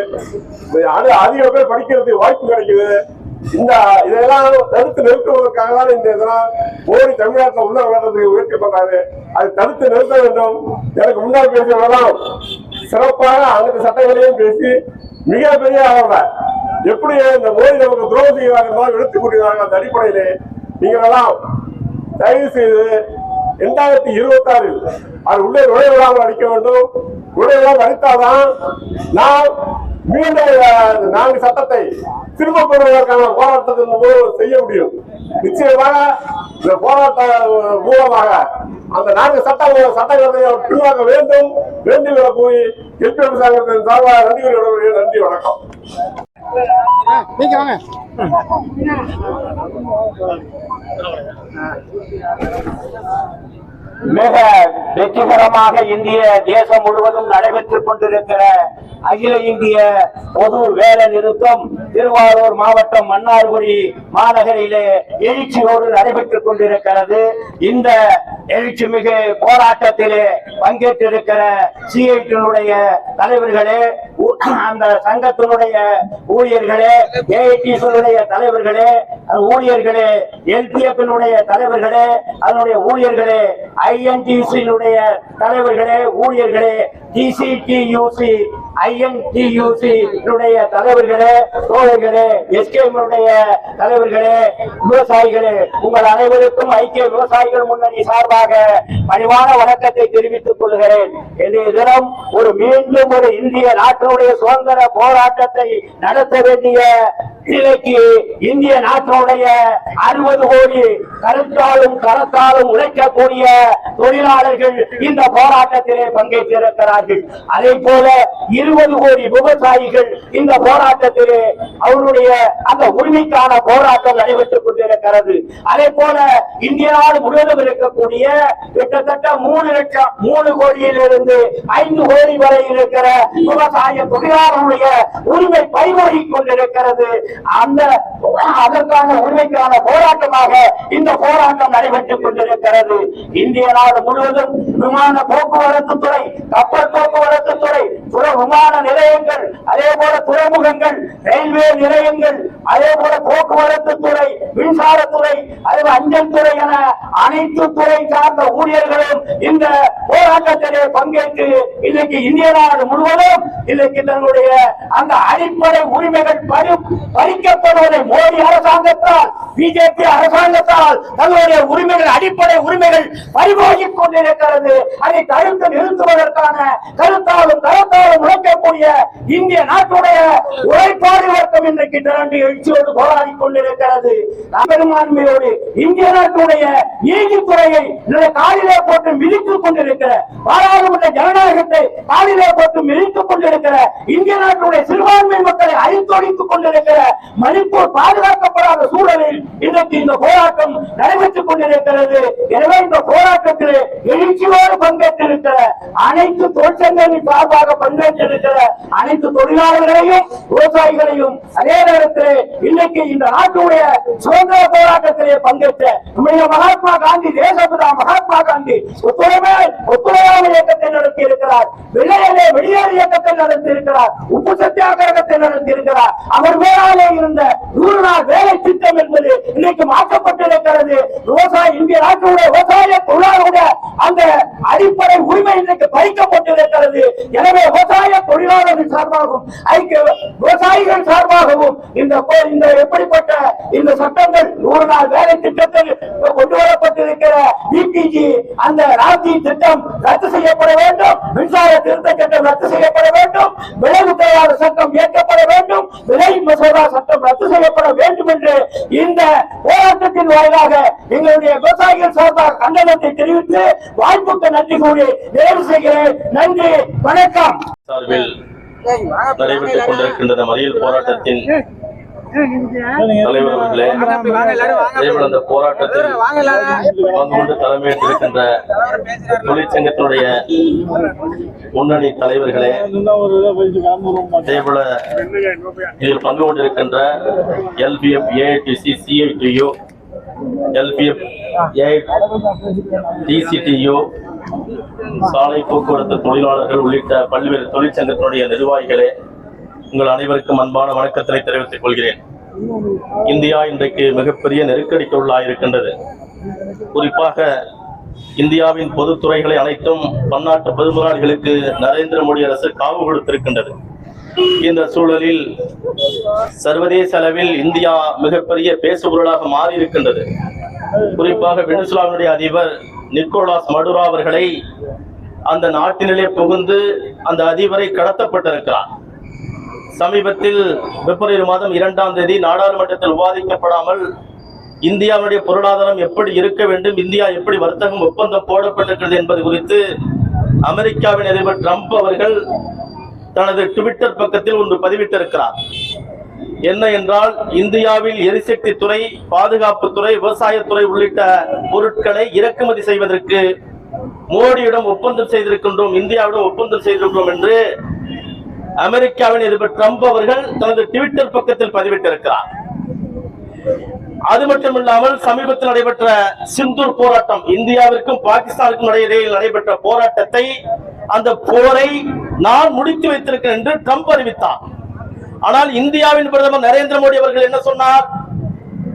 அதிக பேர் படிக்கிறதுக்கு வாய்ப்பு கிடைக்குது. இதெல்லாம் தடுத்து நிறுத்துவதற்காக தான் இந்த இதெல்லாம் மோடி தமிழ்நாட்டில் உள்ள விளையாட்டுக்கு முயற்சி பண்றாரு. அதை தடுத்து நிறுத்த வேண்டும். எனக்கு முன்னால் பேசியவரெல்லாம் சிறப்பாக அனைத்து சட்டங்களையும் பேசி மிகப்பெரிய அளவுல எப்படி இந்த மோடி நமக்கு துரோகம் செய்கிறார்கள் எடுத்து கூறுகிறார்கள். அந்த அடிப்படையிலே நீங்கள் எல்லாம் தயவு செய்து 2026 அது உள்ளே நுழைவிடாமல் அடிக்க வேண்டும். நுழைவிடாமல் அடித்தால்தான் நாம் மீண்டும் 4 சட்டத்தை திரும்ப பெறுவதற்கான போராட்டத்தின் மூலம் செய்ய முடியும். நிச்சயமாக இந்த போராட்ட மூலமாக அந்த 4 சட்டங்களை பின்வாங்க வேண்டும் என கூறி எல்பி சங்கத்தின் சார்பாக நன்றி. வணக்கம். மிக வெற்றிகரமாக இந்திய தேசம் முழுவதும் நடைபெற்றுக் கொண்டிருக்கிற அகில இந்திய பொது வேலை நிறுத்தம் திருவாரூர் மாவட்டம் மன்னார்குடி மாநகரிலே எழுச்சியோடு நடைபெற்றுக் கொண்டிருக்கிறது. இந்த எழுச்சி மிகு போராட்டத்திலே பங்கேற்றிருக்கிற சிஐடியினுடைய தலைவர்களே, அந்த சங்கத்தினுடைய ஊழியர்களே, ஏஐடிசியினுடைய தலைவர்களே, ஊழியர்களே, எல்பிஎஃபினுடைய தலைவர்களே, அதனுடைய ஊழியர்களே, ஐஎன்டிசியினுடைய தலைவர்களே, ஊழியர்களே, டிசிடியூசி, ஐஎன்டியூசி தலைவர்களே, தோழர்களே, எஸ்கேமுடைய தலைவர்களே, விவசாயிகளே, உங்கள் அனைவருக்கும் ஐக்கிய விவசாயிகள் முன்னணி சார்பாக பணிவான வணக்கத்தை தெரிவித்துக் கொள்கிறேன். இன்றைய தினம் மீண்டும் ஒரு இந்திய நாட்டினுடைய சுதந்திர போராட்டத்தை நடத்த வேண்டிய நிலைக்கு இந்திய நாட்டினுடைய 60 கோடி கருத்தாலும் கரத்தாலும் உழைக்கக்கூடிய தொழிலாளர்கள் இந்த போராட்டத்திலே பங்கேற்றிருக்கிறார்கள். அதே போல 20 கோடி விவசாயிகள் இந்த போராட்டத்திலே அவருடைய அந்த உரிமைக்கான போராட்டம் நடைபெற்றுக் கொண்டிருக்கிறது. அதே போல இந்திய நாடு முழுவதும் இருக்கக்கூடிய கிட்டத்தட்ட 3 கோடியிலிருந்து 5 கோடி வரை இருக்கிற விவசாய தொழிலாளர்களுடைய உரிமை பறிபோகிக் கொண்டிருக்கிறது. அதற்கான உரிமைக்கான போராட்டமாக இந்த போராட்டம் நடைபெற்றுக் கொண்டிருக்கிறது. இந்திய நாடு முழுவதும் விமான போக்குவரத்து துறை, கப்பல் போக்குவரத்து துறை, விமான நிலையங்கள், அதே போல துறைமுகங்கள், ரயில்வே நிலையங்கள், அதே போல போக்குவரத்து துறை, மின்சாரத்துறை, அதே அஞ்சல் துறை என அனைத்து துறை சார்ந்த ஊழியர்களும் இந்த போராட்டத்திலே பங்கேற்று இன்னைக்கு இந்திய நாடு முழுவதும் இன்னைக்கு தன்னுடைய அந்த அடிப்படை உரிமைகள் பறிக்கப்படுவதை மோடி அரசாங்கத்தால், பிஜேபி அரசாங்கத்தால் தன்னுடைய உரிமைகள், அடிப்படை உரிமைகள் பறிபோகிக் கொண்டிருக்கிறது. அதை தடுத்து நிறுத்துவதற்கான கருத்தாலும் கருத்தாலும் உழைக்கக்கூடிய இந்திய நாட்டுடைய உழைப்பாடு வர்க்கம் இன்றைக்கு திரண்டு எழுச்சியோடு போராடி கொண்டிருக்கிறது. பெரும்பான்மையோடு இந்திய நாட்டுடைய நீதித்துறையை காலிலே போட்டு மிதித்துக் கொண்டிருக்கிற, பாராளுமன்ற ஜனநாயகத்தை காலிலே போட்டு மிதித்துக் கொண்டிருக்கிற, இந்திய நாட்டுடைய சிறுபான்மை மக்களை அழித்தொழித்துக் கொண்டிருக்கிற மணிப்பூர் பாதுகாக்கப்படாத சூழலில் இன்றைக்கு இந்த போராட்டம் நடைபெற்றுக் கொண்டிருக்கிறது. எனவே இந்த போராட்டத்தில் எழுச்சியோடு பங்கேற்றிருக்கிற அனைத்து தொழிற்சங்கங்களின் சார்பாக பங்கேற்றிருக்கிற அனைத்து தொழிலாளர்களையும் விவசாயிகளையும், அதே நேரத்தில் இன்னைக்கு இந்த நாட்டுடைய சுதந்திர போராட்டத்திலே பங்கேற்ற நம்முடைய மகாத்மா காந்தி, தேசப்பிதா மகாத்மா காந்தி ஒத்துழையாமை இயக்கத்தை நடத்தி இருக்கிறார், வெள்ளையிலே வெளியேறு இயக்கத்தை நடத்தி இருக்கிறார், உப்பு சத்தியாகிரகத்தை நடத்தி இருக்கிறார். அவர் மேலாலே இருந்த 100 நாள் வேலை திட்டம் என்பது இன்னைக்கு மாற்றப்பட்டிருக்கிறது. இந்திய நாட்டுடைய விவசாய தொழிலாளருடைய அந்த அடிப்படை உரிமை இன்றைக்கு பறிக்கப்பட்டிருக்கிறது. எனவே விவசாய தொழிலாளர்கள் சார்பாகவும் ஐக்கிய விவசாயிகள் சார்பாகவும் இந்த எப்படிப்பட்ட இந்த சட்டங்கள் 100 நாள் வேலை திட்டத்தில் கொண்டு வரப்பட்டிருக்கிற பிபிஜி, அந்த ராஜி திட்டம் ரத்து செய்யப்பட வேண்டும், மின்சார திருத்த சட்டம் ரத்து செய்யப்பட வேண்டும், விளைவு தயார சட்டம் இயக்கப்பட வேண்டும், விலை மசோதா சட்டம் ரத்து செய்யப்பட வேண்டும் என்று இந்த போராட்டத்தின் வாயிலாக எங்களுடைய விவசாயிகள் சார்பாக கண்டனத்தை தெரிவித்து வாய்ப்புக்கு நன்றி கூறி நிறைவு செய்கிறேன். நன்றி, வணக்கம். சார்பில் நடைபெற்றுக் கொண்டிருக்கின்ற மறியல் போராட்டத்தின் தலைவர் அவர்களே, அதேபோல அந்த போராட்டத்தில் பங்கு கொண்டு தலைமையேற்றிருக்கின்ற தொழிற்சங்கத்தினுடைய முன்னணி தலைவர்களே, அதேபோல இதில் பங்கு கொண்டிருக்கின்ற LBF, AITC, CITU, LBF, TCTU, சாலை போக்குவரத்து தொழிலாளர்கள் உள்ளிட்ட பல்வேறு தொழிற்சங்கத்தினுடைய நிர்வாகிகளே, உங்கள் அனைவருக்கும் அன்பான வணக்கத்தினை தெரிவித்துக் கொள்கிறேன். இந்தியா இன்றைக்கு மிகப்பெரிய நெருக்கடிக்கு உள்ளாயிருக்கின்றது. குறிப்பாக இந்தியாவின் பொதுத்துறைகளை அனைத்தும் பன்னாட்டு பொதுமுதலாளிகளுக்கு நரேந்திர மோடி அரசு காவு கொடுத்திருக்கின்றது. இந்த சூழலில் சர்வதேச அளவில் இந்தியா மிகப்பெரிய பேசுபொருளாக மாறி இருக்கின்றது. குறிப்பாக வெனிசுலாவினுடைய அதிபர் நிக்கோலாஸ் மடுரோ அவர்களை அந்த நாட்டினிலே புகுந்து அந்த அதிபரை கடத்தப்பட்டிருக்கிறார். சமீபத்தில் பிப்ரவரி மாதம் 2ஆம் தேதி நாடாளுமன்றத்தில் விவாதிக்கப்படாமல் இந்தியாவுடைய பொருளாதாரம் எப்படி இருக்க வேண்டும், இந்தியா எப்படி வர்த்தகம் ஒப்பந்தம் போடப்பட்டிருக்கிறது என்பது குறித்து அமெரிக்காவின் அதிபர் ட்ரம்ப் அவர்கள் தனது ட்விட்டர் பக்கத்தில் ஒன்று பதிவிட்டிருக்கிறார். என்ன என்றால், இந்தியாவில் எரிசக்தி துறை, பாதுகாப்புத்துறை, விவசாயத்துறை உள்ளிட்ட பொருட்களை இறக்குமதி செய்வதற்கு மோடியிடம் ஒப்பந்தம் செய்திருக்கின்றோம், இந்தியாவிடம் ஒப்பந்தம் செய்திருக்கிறோம் என்று அமெரிக்காவின் அதிபர் ட்ரம்ப் அவர்கள் தனது ட்விட்டர் பக்கத்தில் பதிவிட்டிருக்கிறார். அது மட்டுமில்லாமல் சமீபத்தில் நடைபெற்ற சிந்தூர் போராட்டம், இந்தியாவிற்கும் பாகிஸ்தானுக்கும் இடையில் நடைபெற்ற போராட்டத்தை, அந்த போரை நான் முடித்து வைத்திருக்கிறேன் என்று ட்ரம்ப் அறிவித்தார். ஆனால் இந்தியாவின் பிரதமர் நரேந்திர மோடி அவர்கள் என்ன சொன்னார்?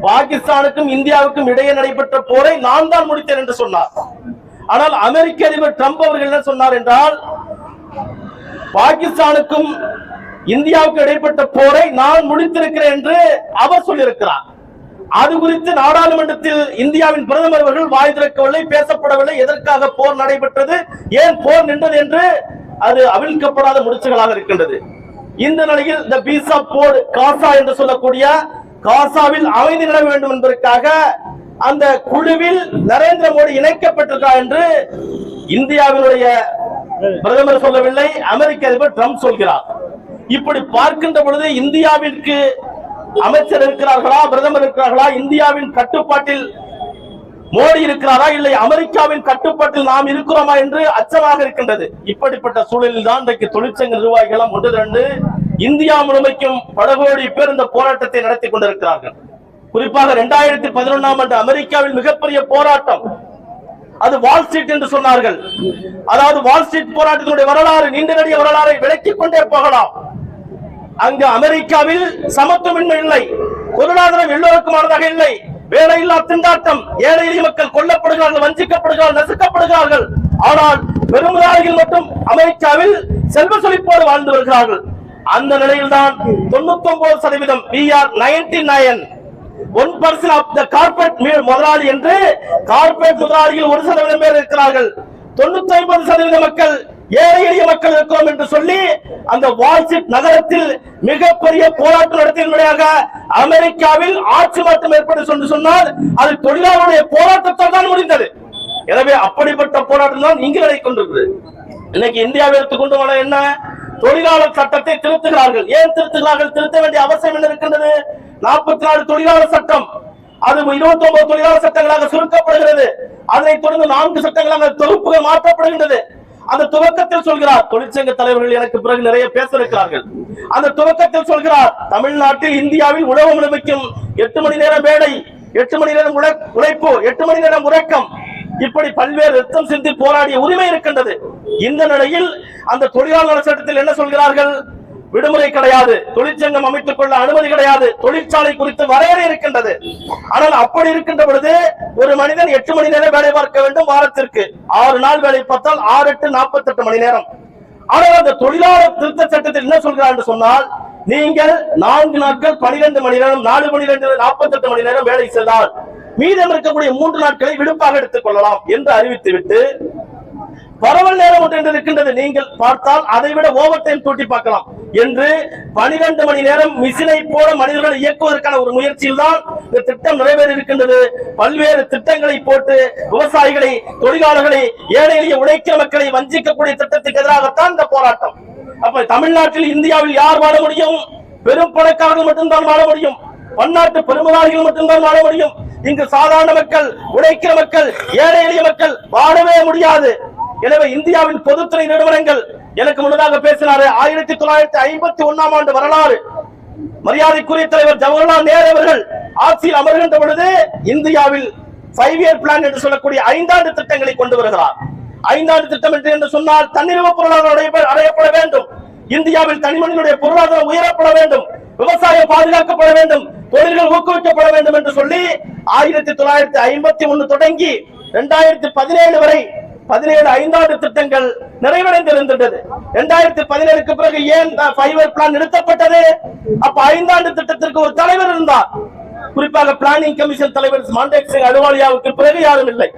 பாகிஸ்தானுக்கும் இந்தியாவுக்கும் இடையே நடைபெற்ற போரை நான் தான் முடித்தேன் என்று சொன்னார். ஆனால் அமெரிக்க அதிபர் ட்ரம்ப் அவர்கள் என்ன சொன்னார் என்றால், பாகிஸ்தானுக்கும் இந்தியாவுக்கு இடைப்பட்ட போரை நான் முடித்திருக்கிறேன் என்று அவர் சொல்லியிருக்கிறார். அது குறித்து நாடாளுமன்றத்தில் இந்தியாவின் பிரதமர் அவர்கள் வாய் திறக்கவில்லை, பேசப்படவில்லை. எதற்காக போர் நடைபெற்றது, ஏன் போர் நின்றது என்று அது அவிழ்க்கப்படாத முடிச்சுகளாக இருக்கின்றது. இந்த நிலையில் இந்த பீஸ் ஆஃப் போர் காசா என்று சொல்லக்கூடிய காசாவில் அமைதி நிலவ வேண்டும் என்பதற்காக அந்த குழுவில் நரேந்திர மோடி இணைக்கப்பட்டிருக்கிறார் என்று இந்தியாவினுடைய பிரதமர் சொல்லவில்லை, அமெரிக்க அதிபர் ட்ரம்ப் சொல்கிறார். இப்படி பார்க்கின்ற பொழுது இந்தியாவிற்கு அமைச்சர் இருக்கிறார்களா, பிரதமர் இருக்கிறார்களா, இந்தியாவின் கட்டுப்பாட்டில் மோடி இருக்கிறாரா, இல்லை அமெரிக்காவின் கட்டுப்பாட்டில் நாம் இருக்கிறோமா என்று அச்சமாக இருக்கின்றது. இப்படிப்பட்ட சூழலில் தான் இன்றைக்கு தொழிற்சங்க நிர்வாகிகள் ஒன்று திரண்டு இந்தியா முழுமைக்கும் பல கோடி பேர் இந்த போராட்டத்தை நடத்தி கொண்டிருக்கிறார்கள். குறிப்பாக 2011ஆம் ஆண்டு அமெரிக்காவில் மிகப்பெரிய போராட்டம், அது வால் ஸ்ட்ரீட் என்று சொன்னார்கள். அதாவது வால் ஸ்ட்ரீட் போராட்டத்தினுடைய வரலாறு, நீண்ட நெடிய வரலாறை விளக்கிக் கொண்டே போகலாம். அங்கு அமெரிக்காவில் சமத்துவமின்மை இல்லை, பொருளாதாரம் எல்லோருக்குமானதாக இல்லை, வேலையில்லா திண்டாட்டம், ஏழை எளிய மக்கள் கொல்லப்படுகிறார்கள், வஞ்சிக்கப்படுகிறார்கள், நசுக்கப்படுகிறார்கள். ஆனால் பெருமுதாரிகள் மட்டும் அமெரிக்காவில் செல்வ செழிப்போடு வாழ்ந்து வருகிறார்கள். அந்த நிலையில்தான் 99% we are 99 1% of the corporate முதலாளி என்று கார்பரேட் முதலாளிகள் 1% பேர் இருக்கிறார்கள். 99% மக்கள் ஏழை எளிய மக்கள் இருக்கிறோம் என்று சொல்லி அந்த வால் ஸ்ட்ரீட் நகரத்தில் மிகப்பெரிய போராட்டம் நடத்தியதாக அமெரிக்காவில் ஆட்சி மாற்றம் ஏற்பட்டு என்று சொன்னால் அது தொழிலாளருடைய போராட்டத்தால் தான் முடிந்தது. எனவே அப்படிப்பட்ட போராட்டம் தான் இங்கு நடை கொண்டிருக்கிறது. இன்னைக்கு இந்தியாவை எடுத்துக்கொண்டு வர என்ன, தொழிலாளர் சட்டத்தை திருத்துகிறார்கள். ஏன் திருத்துகிறார்கள்? திருத்த வேண்டிய அவசியம் என்ன இருக்கின்றது? 44 தொழிலாளர் சட்டம், அது 29 தொழிலாளர் சட்டங்களாக சுருக்கப்படுகிறது. அதனைத் தொடர்ந்து 4 சட்டங்களாக தொகுப்புகள் மாற்றப்படுகின்றது. அந்த துவக்கத்தில் சொல்கிறார், தொழிற்சங்க தலைவர்கள் எனக்கு பிறகு நிறைய பேச இருக்கிறார்கள். அந்த துவக்கத்தில் சொல்கிறார், தமிழ்நாட்டில் இந்தியாவில் உழவு முழுமைக்கும் 8 மணி நேரம் வேலை, 8 மணி நேரம் உழைப்பு, 8 மணி நேரம் உறக்கம், இப்படி பல்வேறு ரத்தம் சிந்தி போராடிய உரிமை இருக்கின்றது. இந்த நிலையில் அந்த தொழிலாளர் சட்டத்தில் என்ன சொல்கிறார்கள்? விடுமுறை கிடையாது, தொழிற்சங்கம் அமைத்துக் கொள்ள அனுமதி கிடையாது, தொழிற்சாலை குறித்து வரையறை இருக்கின்றது. ஆனால் அப்படி இருக்கின்ற பொழுது ஒரு மனிதன் 8 மணி நேரம் வேலை பார்க்க வேண்டும், வாரத்திற்கு 6 நாள் வேலை பார்த்தால் 6 8 48 மணி நேரம். ஆனால் அந்த தொழிலாளர் திருத்த சட்டத்தில் என்ன சொல்கிறார் என்று சொன்னால், நீங்கள் 4 நாட்கள் 12 மணி நேரம், 4 மணி நேரம் 48 மணி நேரம் வேலை செய்தால் மீதம் இருக்கக்கூடிய 3 நாட்களை விடுப்பாக எடுத்துக் கொள்ளலாம் என்று அறிவித்துவிட்டு பரவல் நேரம் ஒன்று இருக்கின்றது, நீங்கள் பார்த்தால் அதை விட ஓவர் டைம் கூட்டி பார்க்கலாம் என்று 12 மணி நேரம் மிஷினை போல மனிதர்களை இயக்குவதற்கான ஒரு முயற்சியில் தான் இந்த திட்டம் நிறைவேறி இருக்கின்றது. பல்வேறு திட்டங்களை போட்டு விவசாயிகளை, தொழிலாளர்களை, ஏழை எளிய உழைக்கிற மக்களை வஞ்சிக்கக்கூடிய திட்டத்துக்கு எதிராகத்தான் இந்த போராட்டம். அப்ப தமிழ்நாட்டில், இந்தியாவில் யார் வாழ முடியும்? பெரும் பணக்காரர்கள் மட்டும்தான் வாழ முடியும், பன்னாட்டு பெருமதாரிகள் மட்டும்தான் வாழ முடியும். இங்கு சாதாரண மக்கள், உழைக்கிற மக்கள், ஏழை எளிய மக்கள் வாழவே முடியாது. எனவே இந்தியாவின் பொதுத்துறை நிறுவனங்கள், எனக்கு முன்னதாக பேசினாரு 1951ஆம் ஆண்டு வரலாறு, மரியாதைக்குரிய தலைவர் ஜவஹர்லால் நேரு அவர்கள் ஆட்சியில் அமர்கின்ற பொழுது இந்தியாவில் 5 இயர் பிளான் என்று சொல்லக்கூடிய 5 ஆண்டு திட்டங்களை கொண்டு வருகிறார். 5 ஆண்டு திட்டம் என்று சொன்னால் தன்னிறைவு பொருளாதாரம் அடையப்பட வேண்டும், இந்தியாவில் தனிமனிதனுடைய பொருளாதாரம் உயரப்பட வேண்டும், விவசாயம் பாதுகாக்கப்பட வேண்டும், தொழில்கள் ஊக்குவிக்கப்பட வேண்டும் என்று சொல்லி 1951 தொடங்கி 2017 வரை 17 5ஆண்டு திட்டங்கள் நிறைவடைந்திருந்தது. 2017க்கு பிறகு ஏன் 5 இயர் பிளான் நிறுத்தப்பட்டது? அப்ப 5ஆண்டு திட்டத்திற்கு ஒரு தலைவர் இருந்தார், குறிப்பாக பிளானிங் கமிஷன் தலைவர் மாண்டேக் சிங் அலுவாலியாவுக்கு பிறகு யாரும் இல்லை.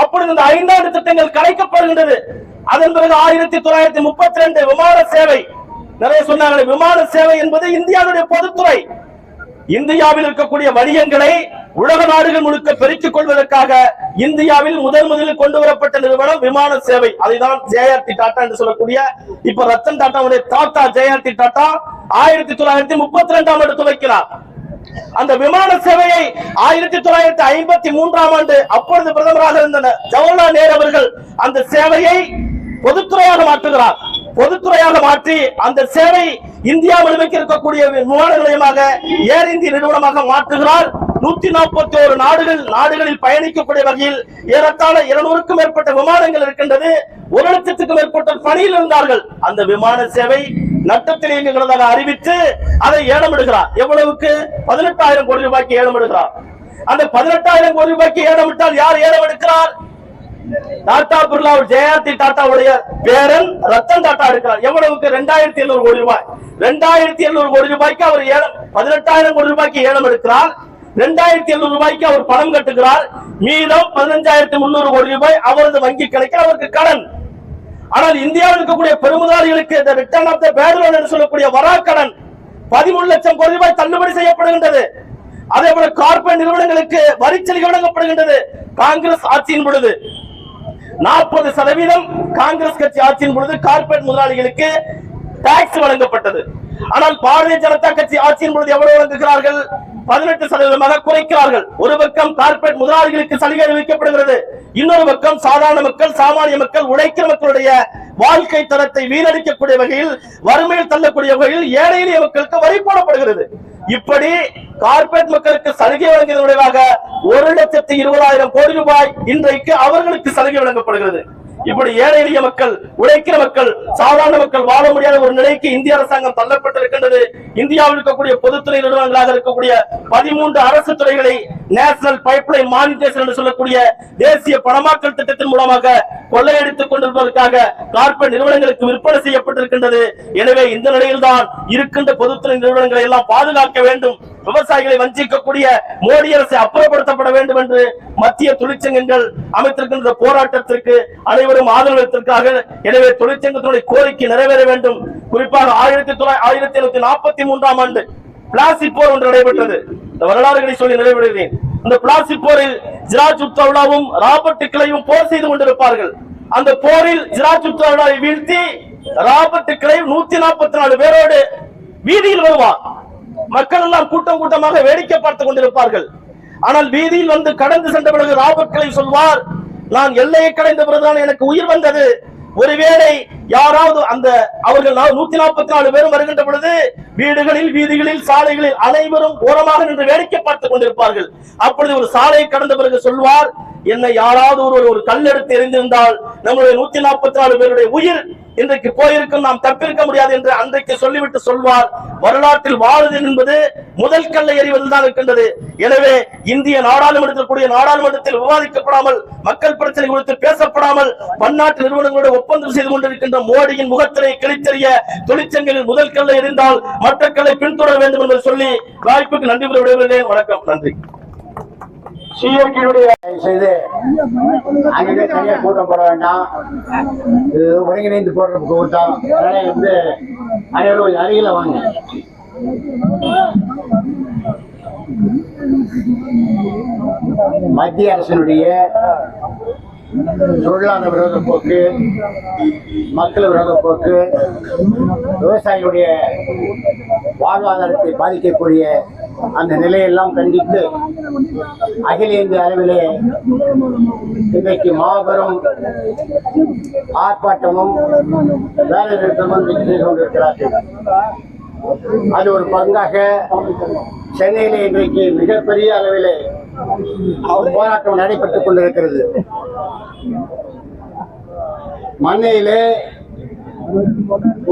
அப்பொழுது இந்த 5ஆண்டு திட்டங்கள் கலைக்கப்படுகின்றது. அதன் பிறகு 1932 விமான சேவை, நிறைய சொன்னாங்க, விமான சேவை என்பது இந்தியாவுடைய பொதுத்துறை. இந்தியாவில் இருக்கக்கூடிய வணிகங்களை உலக நாடுகள் முழுக்க பெருக்கிக் கொள்வதற்காக இந்தியாவில் முதலில் கொண்டு வரப்பட்ட நிறுவனம் விமான சேவை. அதைதான் ஜேஆர்டி டாடா என்று சொல்லக்கூடிய, இப்ப ரத்தன் டாடாவுடைய தாத்தா ஜேஆர்டி டாடா 1932ஆம் ஆண்டு துவக்கினார். அந்த விமான சேவையை 1953ஆம் ஆண்டு அப்பொழுது பிரதமராக இருந்த ஜவஹர்லால் நேரு அவர்கள் அந்த சேவையை பொதுத்துறையாக மாற்றுகிறார். பொதுத்துறையாக மாற்றி அந்த சேவை இந்தியா முழுமைக்கு இருக்கக்கூடிய விமான நிலையமாக ஏர் இந்திய நிறுவனமாக மாற்றுகிறார். 141 நாடுகளில் பயணிக்கக்கூடிய வகையில் ஏறத்தாழ 200க்கும் மேற்பட்ட விமானங்கள் இருக்கின்றது. 1 லட்சத்துக்கும் மேற்பட்ட பணியில் இருந்தார்கள். அந்த விமான சேவை நட்டத்தில் இயங்குகிறதாக அறிவித்து அதை ஏலமிடுகிறார். எவ்வளவுக்கு? 18,000 கோடி ரூபாய்க்கு ஏலமிடுகிறார். அந்த 18,000 கோடி ரூபாய்க்கு ஏலமிட்டால் யார் ஏலம் எடுக்கிறார்? டாடா பிர்லா ஜேஆர்டி டாடாவுடைய பேரன் ரத்தன் டாடா எடுக்கிறார். எவ்வளவுக்கு? 2,700 கோடி ரூபாய். 2,700 கோடி ரூபாய்க்கு அவர் ஏலம், 18,000 கோடி ரூபாய்க்கு ஏலம் எடுக்கிறார். 2,700 ரூபாய்க்கு அவர் பணம் கட்டுகிறார். மீதம் 15,300 கோடி ரூபாய் அவரது வங்கி கணக்கில் அவருக்கு கடன். ஆனால் இந்தியாவில் இருக்கக்கூடிய பெருமுதாரிகளுக்கு இந்த return of the bad loan என்று சொல்லக்கூடிய வராக்கடன் 13 லட்சம் கோடி ரூபாய் தள்ளுபடி செய்யப்படுகின்றது. அதே போல கார்ப்பரேட் நிறுவனங்களுக்கு வரிச்சலுகை வழங்கப்படுகின்றது. காங்கிரஸ் ஆட்சியின் பொழுது 40% காங்கிரஸ் கட்சி ஆட்சியின் பொழுது கார்ப்பரேட் முதலாளிகளுக்கு டாக்ஸ் வழங்கப்பட்டது. ஆனால் பாரதிய ஜனதா கட்சி ஆட்சியின் பொழுது எவ்வளவு வழங்குகிறார்கள்? 18% குறைக்கிறார்கள். ஒரு பக்கம் கார்ப்பரேட் முதலாளிகளுக்கு சலுகை அளிக்கப்படுகிறது, இன்னொரு பக்கம் சாதாரண மக்கள், சாமானிய மக்கள், உழைக்கிற மக்களுடைய வாழ்க்கை தரத்தை வீணடிக்கக்கூடிய வகையில், வறுமையில் தள்ளக்கூடிய வகையில் ஏழை எளிய மக்களுக்கு வரி போடப்படுகிறது. இப்படி கார்ப்பரேட் மக்களுக்கு சலுகை வழங்கியதன் விளைவாக 1,20,000 கோடி ரூபாய் இன்றைக்கு அவர்களுக்கு சலுகை வழங்கப்படுகிறது. இப்படி ஏழை எளிய மக்கள், உழைக்கிற மக்கள், சாதாரண மக்கள் வாழ முடியாத ஒரு நிலைக்கு இந்திய அரசாங்கம் தள்ளப்பட்டிருக்கின்றது. இந்தியாவில் இருக்கக்கூடிய பொதுத்துறை நிறுவனங்களாக இருக்கக்கூடிய 13 அரசு துறைகளை நேஷனல் பைப்லைன் மானிட்டேஷன் என்று சொல்லக்கூடிய தேசிய பணமாக்கல் திட்டத்தின் மூலமாக கொள்ளையடித்துக் கொண்டிருப்பதற்காக கார்ப்பரேட் நிறுவனங்களுக்கு விற்பனை செய்யப்பட்டிருக்கின்றது. எனவே இந்த நிலையில்தான் இருக்கின்ற பொதுத்துறை நிறுவனங்களை எல்லாம் பாதுகாக்க வேண்டும், விவசாயிகளை வஞ்சிக்கக்கூடிய மோடி அரசை அப்புறப்படுத்தப்பட வேண்டும் என்று மத்திய தொழிற்சங்கங்கள் அமைத்திருக்கின்ற போராட்டத்திற்கு அனைவரும் ஆதரவிற்காக. எனவே தொழிற்சங்கத்தினுடைய கோரிக்கை நிறைவேற வேண்டும். குறிப்பாக 1743ஆம் ஆண்டு பிளாஸ்டிக் போர் ஒன்று நடைபெற்றது. இந்த வரலாறுகளை சொல்லி நிறைவேறுகிறேன். இந்த பிளாஸ்டிக் போரில் ஜிராஜ் உத்தவ்லாவும் ராபர்ட் கிளைவும் போர் செய்து கொண்டிருப்பார்கள். அந்த போரில் ஜிராஜ் உத்தவ்லாவை வீழ்த்தி ராபர்ட் கிளைவ் 144 பேரோடு வீதியில் வருவார். மக்கள் எல்லாம் கூட்டம் கூட்டமாக வேடிக்கை பார்த்துக் கொண்டிருப்பார்கள். ஆனால் வீதியில் வந்து கடந்து சென்ற பிறகு ராபர்ட் கிளைவ் சொல்வார், நான் எல்லையை கடைந்த பிறகுதான் எனக்கு உயிர் வந்தது. ஒருவேளை யாராவது அந்த அவர்கள் 144 பேரும் வருகின்ற பொழுது வீடுகளில், வீதிகளில், சாலைகளில் அனைவரும் ஓரமாக நின்று வேடிக்கை பார்த்துக் கொண்டிருப்பார்கள். அப்பொழுது ஒரு சாலையை கடந்த பிறகு சொல்வார், என்னை யாராவது ஒரு கல் எடுத்து எறிந்திருந்தால் நம்முடைய 144 பேருடைய உயிர் இன்றைக்கு போயிருக்கும், நாம் தப்பிருக்க முடியாது என்று அன்றைக்கு சொல்லிவிட்டு சொல்வார், வரலாற்றில் வாழுது என்பது முதல் கல்லை எறிவதில் தான் இருக்கின்றது. எனவே இந்திய நாடாளுமன்றத்தில் விவாதிக்கப்படாமல், மக்கள் பிரச்சனை குறித்து பேசப்படாமல், பன்னாட்டு நிறுவனங்களோட ஒப்பந்தம் செய்து கொண்டிருக்கின்ற மோடியின் முகத்திலே கிழித்தெறிய தொழிற்சங்கங்களில் முதல் கல்லை எறிந்தால் மற்ற கல்லை பின்தொடர வேண்டும் என்று சொல்லி வாய்ப்புக்கு நன்றி விடைபெறுகிறேன். வணக்கம், நன்றி. சிஐடியுடைய செய்து அங்கே தனியாக கூட்டம் போட வேண்டாம், இது ஒருங்கிணைந்து போடுற கூட்டம். அதனால அனைவரும் அருகில வாங்க. மத்திய அரசினுடைய தொழிலாளர் விரோத போக்கு, மக்கள் விரோத போக்கு, விவசாயிகளுடைய வாழ்வாதாரத்தை பாதிக்கக்கூடிய அந்த நிலையெல்லாம் கண்டித்து அகில இந்திய அளவிலே இன்றைக்கு மாபெரும் ஆர்ப்பாட்டமும் வேலை நிறுத்தமும் செய்து கொண்டிருக்கிறார்கள். அது ஒரு பங்காக சென்னையிலே இன்றைக்கு மிகப்பெரிய அளவிலே போராட்டம் நடைபெற்றுக் கொண்டிருக்கிறது. மண்ணையிலே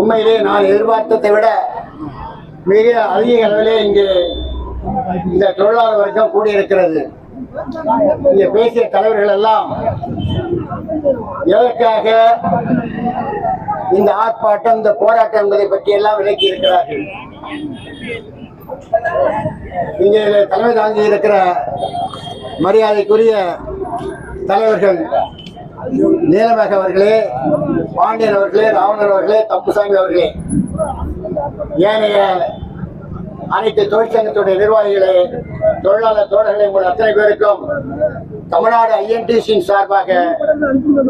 உண்மையிலே நான் எதிர்பார்த்ததை விட மிக அதிக அளவிலே இங்கு இந்த தொழிலாளர் வர்க்கம் கூடியிருக்கிறது. இங்கே பேசிய தலைவர்கள் எல்லாம் எதற்காக இந்த ஆர்ப்பாட்டம், இந்த போராட்டம் என்பதை பற்றி எல்லாம் விளக்கி இருக்கிறார்கள். இங்கே தலைமை தாங்கி இருக்கிற மரியாதைக்குரிய தலைவர்கள் நீலமேக அவர்களே, பாண்டியன் அவர்களே, ராவணன் அவர்களே, தப்புசாமி அவர்களே, ஏனைய அனைத்து தொழிற்சங்கத்துடைய நிர்வாகிகளே, தொழிலாளர் தோழர்களே, உங்கள் அத்தனை பேருக்கும் தமிழ்நாடு ஐஎன்டிசியின் சார்பாக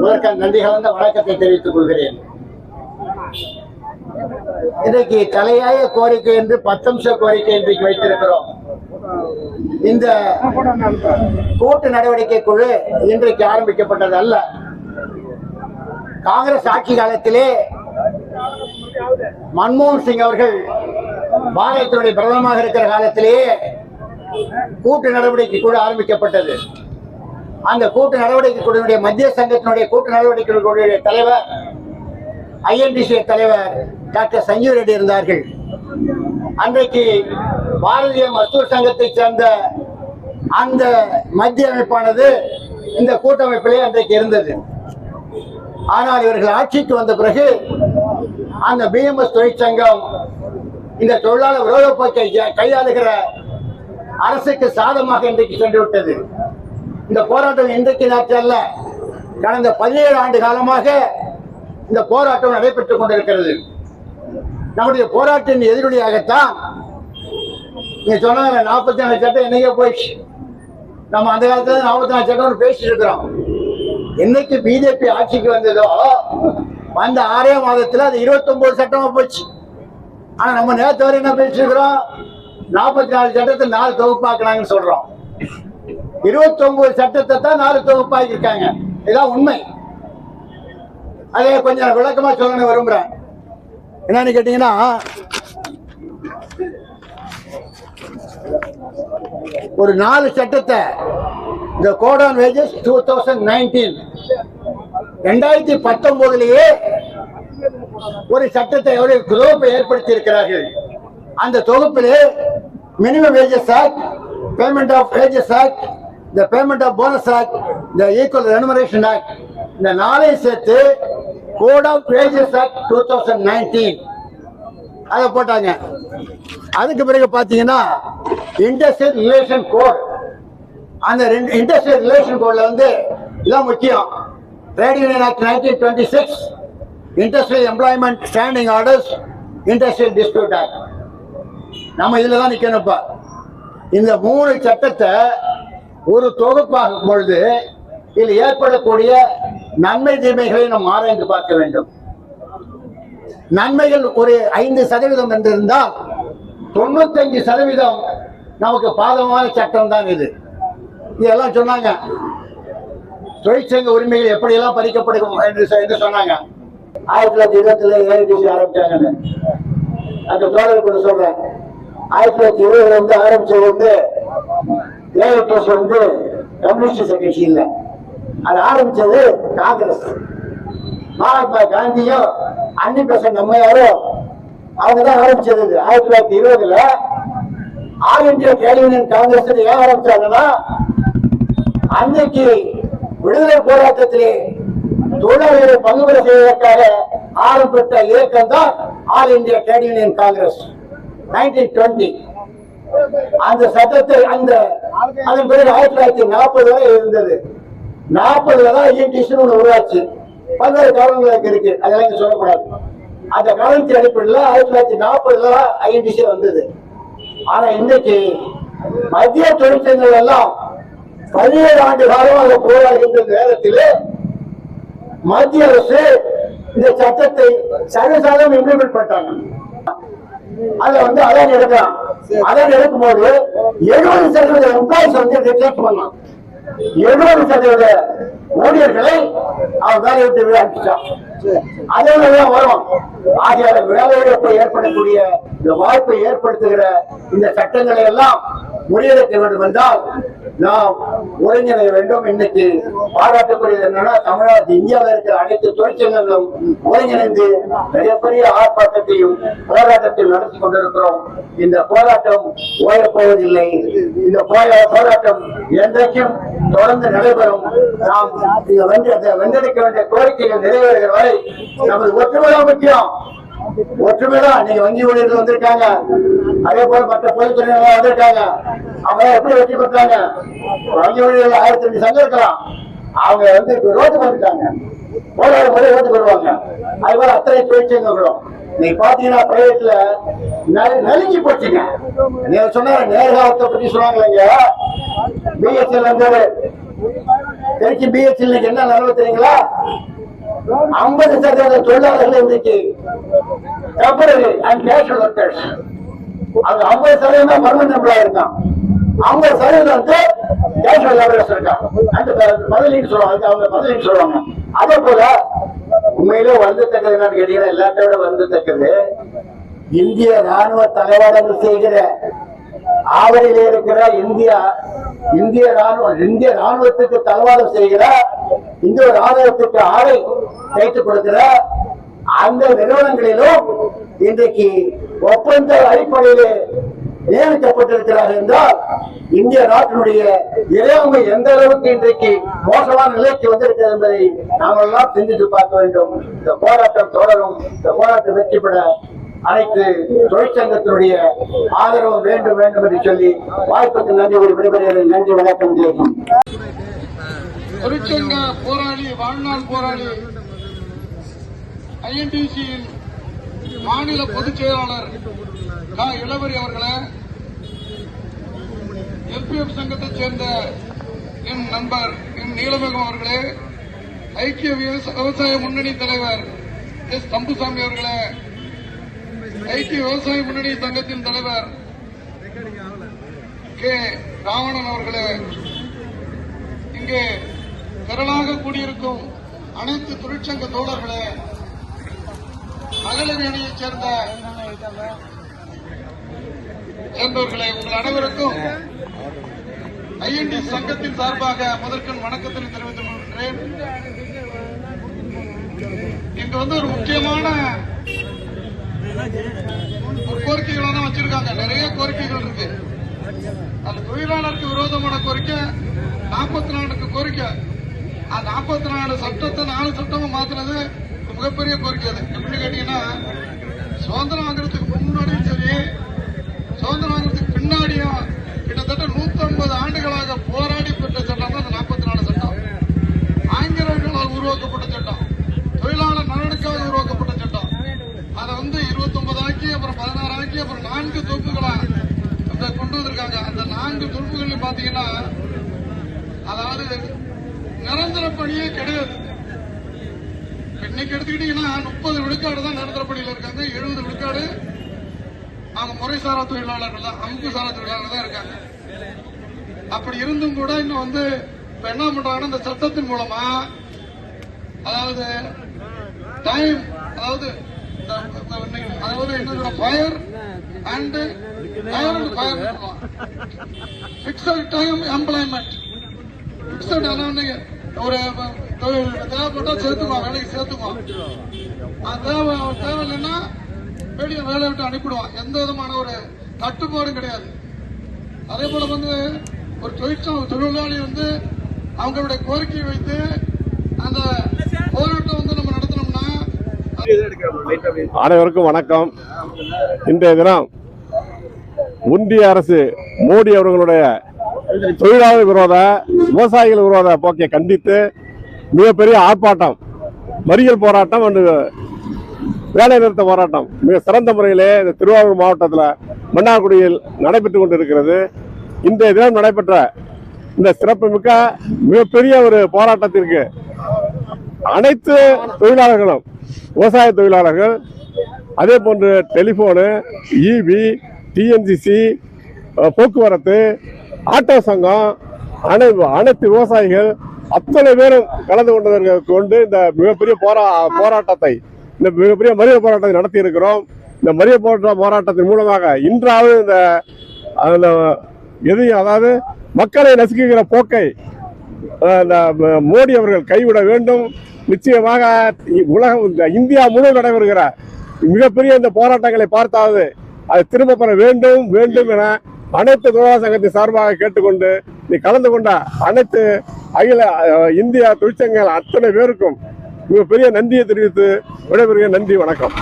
முதற்க நன்றி கலந்த வணக்கத்தை தெரிவித்துக் கொள்கிறேன். இன்றைக்கு தலையாய கோரிக்கை என்று 10 நிமிஷ கோரிக்கை இன்றைக்கு வைத்திருக்கிறோம். இந்த கூட்டு நடவடிக்கை குழு இன்றைக்கு ஆரம்பிக்கப்பட்டது அல்ல. காங்கிரஸ் ஆட்சி காலத்திலே மன்மோகன் சிங் அவர்கள் பாரதத்தினுடைய பிரதமராக இருக்கிற காலத்திலேயே கூட்டு நடவடிக்கை குழு ஆரம்பிக்கப்பட்டது. அந்த கூட்டு நடவடிக்கை குழுவினுடைய மத்திய சங்கத்தினுடைய கூட்டு நடவடிக்கை குழுவுடைய தலைவர் ஐஎன்டிசி தலைவர் டாக்டர் சஞ்சீவ் ரெட்டி இருந்தார்கள். அன்றைக்கு பாரதிய மஸ்தூர் சங்கத்தை சேர்ந்த அந்த மத்திய அமைப்பானது இந்த கூட்டமைப்பிலே அன்றைக்கு இருந்தது. ஆனால் இவர்கள் ஆட்சிக்கு வந்த பிறகு அந்த பிஎம்எஸ் தொழிற்சங்கம் இந்த தொழிலாளர் விரோத போக்கை கையாளுகிற அரசுக்கு சாதமாக இன்றைக்கு சென்று விட்டது. இந்த போராட்டம் இன்றைக்கு நாட்கள் அல்ல, கடந்த 17 ஆண்டு காலமாக இந்த போராட்டம் நடைபெற்றுக் கொண்டிருக்கிறது. நம்முடைய போராட்டின் எதிரொலியாகத்தான் நீங்க சொன்னாங்க 44 சட்டம் என்னைக்கே போயிடுச்சு. நம்ம அந்த காலத்துல 44 சட்டம் பேசிட்டு இருக்கிறோம். என்னைக்கு பிஜேபி ஆட்சிக்கு வந்ததோ வந்த 6 மாதத்துல அது 29 சட்டமா போச்சு. ஆனா நம்ம நேற்று வரை என்ன பேசிட்டு இருக்கிறோம், 44 சட்டத்தை 4 தொகுப்பாக்குனாங்கன்னு சொல்றோம். 29 சட்டத்தை தான் 4 தொகுப்பாக்கி இருக்காங்க. இதுதான் உண்மை. அதே கொஞ்சம் விளக்கமா சொல்லணும் விரும்புறேன். என்னன்னு கேட்டீங்கன்னா, ஒரு 4 சட்டத்தை இந்த கோட் ஆன் வேஜஸ் 2019 2019 ஒரு சட்டத்தை ஒரு தொகுப்பை ஏற்படுத்தி இருக்கிறார்கள். அந்த தொகுப்பிலே minimum wages act, payment of wages act, the payment of bonus act, the equal remuneration act, இந்த 4 சேர்த்து கோட் ஆஃப் வேஜஸ் ஆக்ட் 2019 அதை போட்டாங்க. அதுக்கு பிறகு பாத்தீங்கன்னா இண்டஸ்ட்ரியல் ரிலேஷன் கோட், அந்த இண்டஸ்ட்ரியல் ரிலேஷன் கோட்ல இதான் முக்கியம். Trade union act 1926, industrial employment standing orders, industrial dispute act. நம்ம இதுல தான் நிக்கணும்ப்பா. இந்த 3 சட்டத்தை ஒரு தொகுப்பாகும் பொழுது இதில் ஏற்படக்கூடிய நன்மை தீமைகளை நாம் ஆராய்ந்து பார்க்க வேண்டும். நன்மைகள் ஒரு 5% என்றிருந்தால் 95% நமக்கு பாதகமான சட்டம் தான் இது. இதெல்லாம் சொன்னாங்க. தொழிற்சங்க உரிமைகள் எப்படியெல்லாம் பறிக்கப்படும் என்று சொன்னாங்க. 1920 ஏஐடிசி ஆரம்பிச்சாங்க. அந்த தோழர் கூட சொல்றேன், 1920 ஆரம்பிச்சது ஏஐடிசி கம்யூனிஸ்ட் கட்சி இல்லை, அது ஆரம்பிச்சது காங்கிரஸ். மகாத்மா காந்தியும் அன்னி பெசன்ட் அம்மையாரும் அவங்கதான் ஆரம்பிச்சது. 1920 all India trade union Congress ஏன் ஆரம்பிச்சாங்கன்னா, அன்னைக்கு விடுதலை போராட்டத்திலே தொழிலாளர்களை பங்கு பெற செய்வதற்காக ஆரம்பித்த இயக்கம் தான் all India trade union Congress 1920. அந்த சட்டத்தை அதன் பிறகு 1940 வரை இருந்தது. 40 தான் ஐஎன்டிசி உருவாச்சு. பல்வேறு காரணங்களுக்கு இருக்கு, அதெல்லாம் இங்க சொல்லக்கூடாது. அந்த காலத்தின் அடிப்படையில் 1940 தான் ஐஎன்டிசி வந்தது. ஆனா இன்னைக்கு மத்திய தொழிற்சங்கங்கள் எல்லாம் 17 ஆண்டு காலமாக போராடுகின்ற நேரத்தில் மத்திய அரசு இந்த சட்டத்தை சர்வசாதாரணம் இம்ப்ளிமெண்ட் பண்ணிட்டாங்க. அதை அதான் எடுக்கலாம். அதான் எடுக்கும்போது 70% எம்ப்ளாயிஸ் ரிஜெக்ட் பண்ணலாம். 70% ஊழியர்களை அவன் வேலையை விட்டு விளையாடிச்சான். அதேதான் வரும். ஆகிய வேலையிழப்பை ஏற்படக்கூடிய இந்த வாய்ப்பை ஏற்படுத்துகிற இந்த சட்டங்களை எல்லாம் முறியடிக்க வேண்டும் என்றால் நாம் ஒருங்கிணைய வேண்டும். இன்னைக்கு பாராட்டக்கூடியது என்னன்னா, தமிழ்நாடு இந்தியாவில் இருக்கிற அனைத்து தொழிற்சங்கங்களும் ஒருங்கிணைந்து மிகப்பெரிய ஆர்ப்பாட்டத்தையும் போராட்டத்தையும் நடத்தி கொண்டிருக்கிறோம். இந்த போராட்டம் ஓயப் போவதில்லை. இந்த போராட்டம் என்றைக்கும் தொடர்ந்து நடைபெறும். நாம் வென்றெடுக்க வேண்டிய கோரிக்கைகள் நிறைவேறுகிற வரை நமது ஒற்றுமைதான் முக்கியம். ஒற்றுமைதான். நீங்க வங்கி ஊழியர்கள் வந்திருக்காங்க, அதே போல மற்ற பொதுத்துறை வந்திருக்காங்க. அவங்க எப்படி வெற்றி பெற்றாங்க? வங்கி ஊழியர்கள் 1002 சங்கம் இருக்கலாம், அவங்க ரோட்டுக்கு வந்துட்டாங்க, போராட முறை ரோட்டுக்கு வருவாங்க. அது போல அத்தனை தொழிற்சங்கங்களும் நீங்க பாத்தீங்கன்னா பிரைவேட்ல நெருங்கி போச்சுங்க. நீங்க சொன்ன நேர்காலத்தை பத்தி சொன்னாங்க. பிஎஸ்எல் வந்தது, திருச்சி பிஎஸ்எல் என்ன நிலவு தெரியுங்களா? 50% தொழிலாளர்கள் இன்னைக்கு டெம்பரரி அண்ட் நேஷனல் ஒர்க்கர்ஸ். அது 50% பர்மனன்ட் எம்ப்ளாயி இருக்கான், 50% கேஷுவல் லேபரர்ஸ் இருக்கான். அந்த பதிலீடு சொல்லுவாங்க, அவங்க பதிலீடு சொல்லுவாங்க. அதே போல உண்மையிலே வருந்தத்தக்கது என்னன்னு கேட்டீங்கன்னா, எல்லாத்தோட வருந்தத்தக்கது இந்திய ராணுவ தளவாடங்கள் செய்கிற ஆவரிலே இருக்கிற இந்திய ராணுவத்துக்கு தளவாடம் செய்கிற, இந்திய ராணுவத்துக்கு ஆடை தைத்துக் கொடுக்கிற அந்த நிறுவனங்களிலும் இன்றைக்கு ஒப்பந்த அடிப்படையிலே நியமிக்கப்பட்டிருக்கிறார்கள் என்றால் இந்திய நாட்டினுடைய இறையாண்மை எந்த அளவுக்கு இன்றைக்கு மோசமான நிலைக்கு வந்திருக்கிறது என்பதை நாம் எல்லாம் சிந்தித்து பார்க்க வேண்டும். இந்த போராட்டம் தொடரும். இந்த போராட்டம் வெற்றி பெற அனைத்து தொழிற்சங்கத்தினுடைய ஆதரவு வேண்டும் வேண்டும் என்று சொல்லி வாய்ப்புக்கு நன்றி ஒரு விடுபடுகிறேன். நன்றி, வணக்கம். தொழிற்சங்க போராளி, வாழ்நாள் போராளி, ஐஎன்டிசியின் மாநில பொதுச் செயலாளர் கா. இளவரி அவர்களே, எல்பிஎஃப் சங்கத்தைச் சேர்ந்த என் நண்பர் என் நீலமேகம் அவர்களே, ஐக்கிய விவசாய முன்னணி தலைவர் எஸ். தம்புசாமி அவர்களே, ஐக்கிய விவசாய முன்னணி சங்கத்தின் தலைவர் கே. ராவணன் அவர்களே, இங்கே திரளாக கூடியிருக்கும் அனைத்து தொழிற்சங்க தோழர்களே, மகளிர் அணியைச் சேர்ந்தவர்களே, உங்கள் அனைவருக்கும் ஐஎன்டி சங்கத்தின் சார்பாக முதற்கண் வணக்கத்தை தெரிவித்துக் கொள்கிறேன். இங்க ஒரு முக்கியமான ஒரு கோரிக்கைகளை தான் வச்சிருக்காங்க. நிறைய கோரிக்கைகள் இருக்கு. அந்த தொழிலாளருக்கு விரோதமான கோரிக்கை 44 கோரிக்கை. 44 சட்டத்தை 4 சட்டமும் மாத்தினது மிகப்பெரிய கோரிக்கை. அது எப்படி கேட்டீங்கன்னா, சுதந்திரம் வாங்குறதுக்கு முன்னாடியும் சரி, சுதந்திரம் வாங்குறதுக்கு பின்னாடியும் கிட்டத்தட்ட 150 ஆண்டுகளாக போராடி பெற்ற சட்டம் தான் அந்த 44 சட்டம். ஆங்கிலேயர்களால் உருவாக்கப்பட்ட சட்டம், தொழிலாளர் நலனுக்காக உருவாக்கப்பட்ட சட்டம். அதை 29 ஆக்கி, அப்புறம் 16 ஆக்கி, அப்புறம் 4 தொகுப்புகளா கொண்டு வந்திருக்காங்க. அந்த 4 தொகுப்புகளையும் பாத்தீங்கன்னா, அதாவது நிரந்தர பணியே கிடையாது. இன்னைக்கு எடுத்துக்கிட்டீங்கன்னா 30 விழுக்காடு தான் நிரந்தர பணியில் இருக்காங்க. 70 விழுக்காடு அவங்க முறைசாரா தொழிலாளர்கள் தான், அமைப்புசாரா தொழிலாளர்கள் தான் இருக்காங்க. அப்படி இருந்தும் கூட இன்னும் இப்ப என்ன பண்றாங்கன்னா, இந்த சட்டத்தின் மூலமா அதாவது டைம், அதாவது என்ன fire and fixed time employment, fixed ஒரு தேவைப்பட்டா சேர்த்துக்குவான், வேலைக்கு சேர்த்துக்குவான். தேவை இல்லைன்னா வெளியே வேலை விட்டு அனுப்பிடுவான். எந்த விதமான ஒரு கட்டுப்பாடும் கிடையாது. அதே போல ஒரு தொழிலாளி அவங்களுடைய கோரிக்கையை வைத்து அந்த போராட்டம் நம்ம நடத்தினோம்னா. அனைவருக்கும் வணக்கம். இன்றைய தினம் ஒன்றிய அரசு மோடி அவர்களுடைய தொழிலாளர் விரோத விவசாயிகள் விரோத போக்கை கண்டித்து மிகப்பெரிய ஆர்ப்பாட்டம், மறியல் போராட்டம், வேலை நிறுத்த போராட்டம் மிக சிறந்த முறையிலே இந்த திருவாரூர் மாவட்டத்தில் மன்னார்குடியில் நடைபெற்றுக் கொண்டிருக்கிறது. இன்றைய தினம் நடைபெற்ற இந்த சிறப்புமிக்க மிகப்பெரிய ஒரு போராட்டத்திற்கு அனைத்து தொழிலாளர்களும், விவசாய தொழிலாளர்கள், அதே போன்று டெலிபோனு, இபி, டிஎன்சிசி, போக்குவரத்து, ஆட்டோ சங்கம், அனைத்து விவசாயிகள் அத்தனை பேரும் கலந்து கொண்டதற்கு கொண்டு இந்த மிகப்பெரிய போராட்டத்தை, இந்த மிகப்பெரிய மறியல் போராட்டத்தை நடத்தி இருக்கிறோம். இந்த மறியல் போராட்டத்தின் மூலமாக இன்றாவது இந்த எதையும், அதாவது மக்களை நசுக்குகிற போக்கை மோடி அவர்கள் கைவிட வேண்டும். நிச்சயமாக உலகம், இந்தியா முழு நடைபெறுகிற மிகப்பெரிய இந்த போராட்டங்களை பார்த்தாவது அதை திரும்ப பெற வேண்டும் வேண்டும் என அனைத்து தொழிலாளர் சங்கத்தின் சார்பாக கேட்டுக்கொண்டு நீ கலந்து கொண்ட அனைத்து அகில இந்தியா தொழிற்சங்கங்கள் அத்தனை பேருக்கும் மிகப்பெரிய நன்றியை தெரிவித்து விடைபெறுகிறேன். நன்றி, வணக்கம்.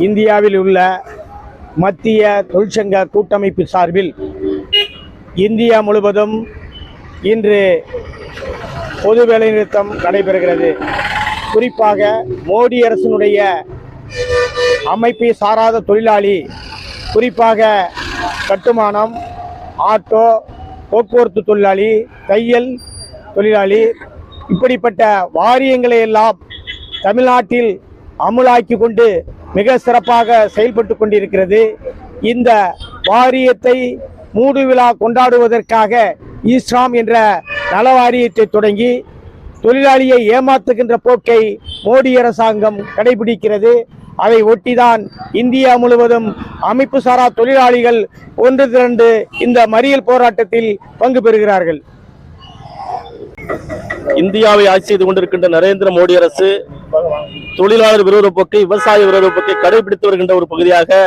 இந்தியாவில் உள்ள மத்திய தொழிற்சங்க கூட்டமைப்பு சார்பில் இந்தியா முழுவதும் இன்று பொது வேலைநிறுத்தம் நடைபெறுகிறது. குறிப்பாக மோடி அரசினுடைய அமைப்பை சாராத தொழிலாளி, குறிப்பாக கட்டுமானம், ஆட்டோ, போக்குவரத்து தொழிலாளி, தையல் தொழிலாளி, இப்படிப்பட்ட வாரியங்களை எல்லாம் தமிழ்நாட்டில் அமுலாக்கி கொண்டு மிக சிறப்பாக செயல்பட்டு கொண்டிருக்கிறது. இந்த வாரியத்தை மூடு விழா கொண்டாடுவதற்காக ஈஸ்ராம் என்ற நல வாரியத்தை தொடங்கி தொழிலாளியை ஏமாற்றுகின்ற போக்கை மோடி அரசாங்கம் கடைபிடிக்கிறது. அதை ஒட்டிதான் இந்தியா முழுவதும் அமைப்பு சாரா தொழிலாளிகள் ஒன்று திரண்டு இந்த மறியல் போராட்டத்தில் பங்கு பெறுகிறார்கள். இந்தியாவை ஆட்சி செய்து கொண்டிருக்கின்ற நரேந்திர மோடி அரசு தொழிலாளர் விரோத போக்கை, விவசாய விரோத போக்கை கடைபிடித்து வருகின்ற ஒரு பகுதியாக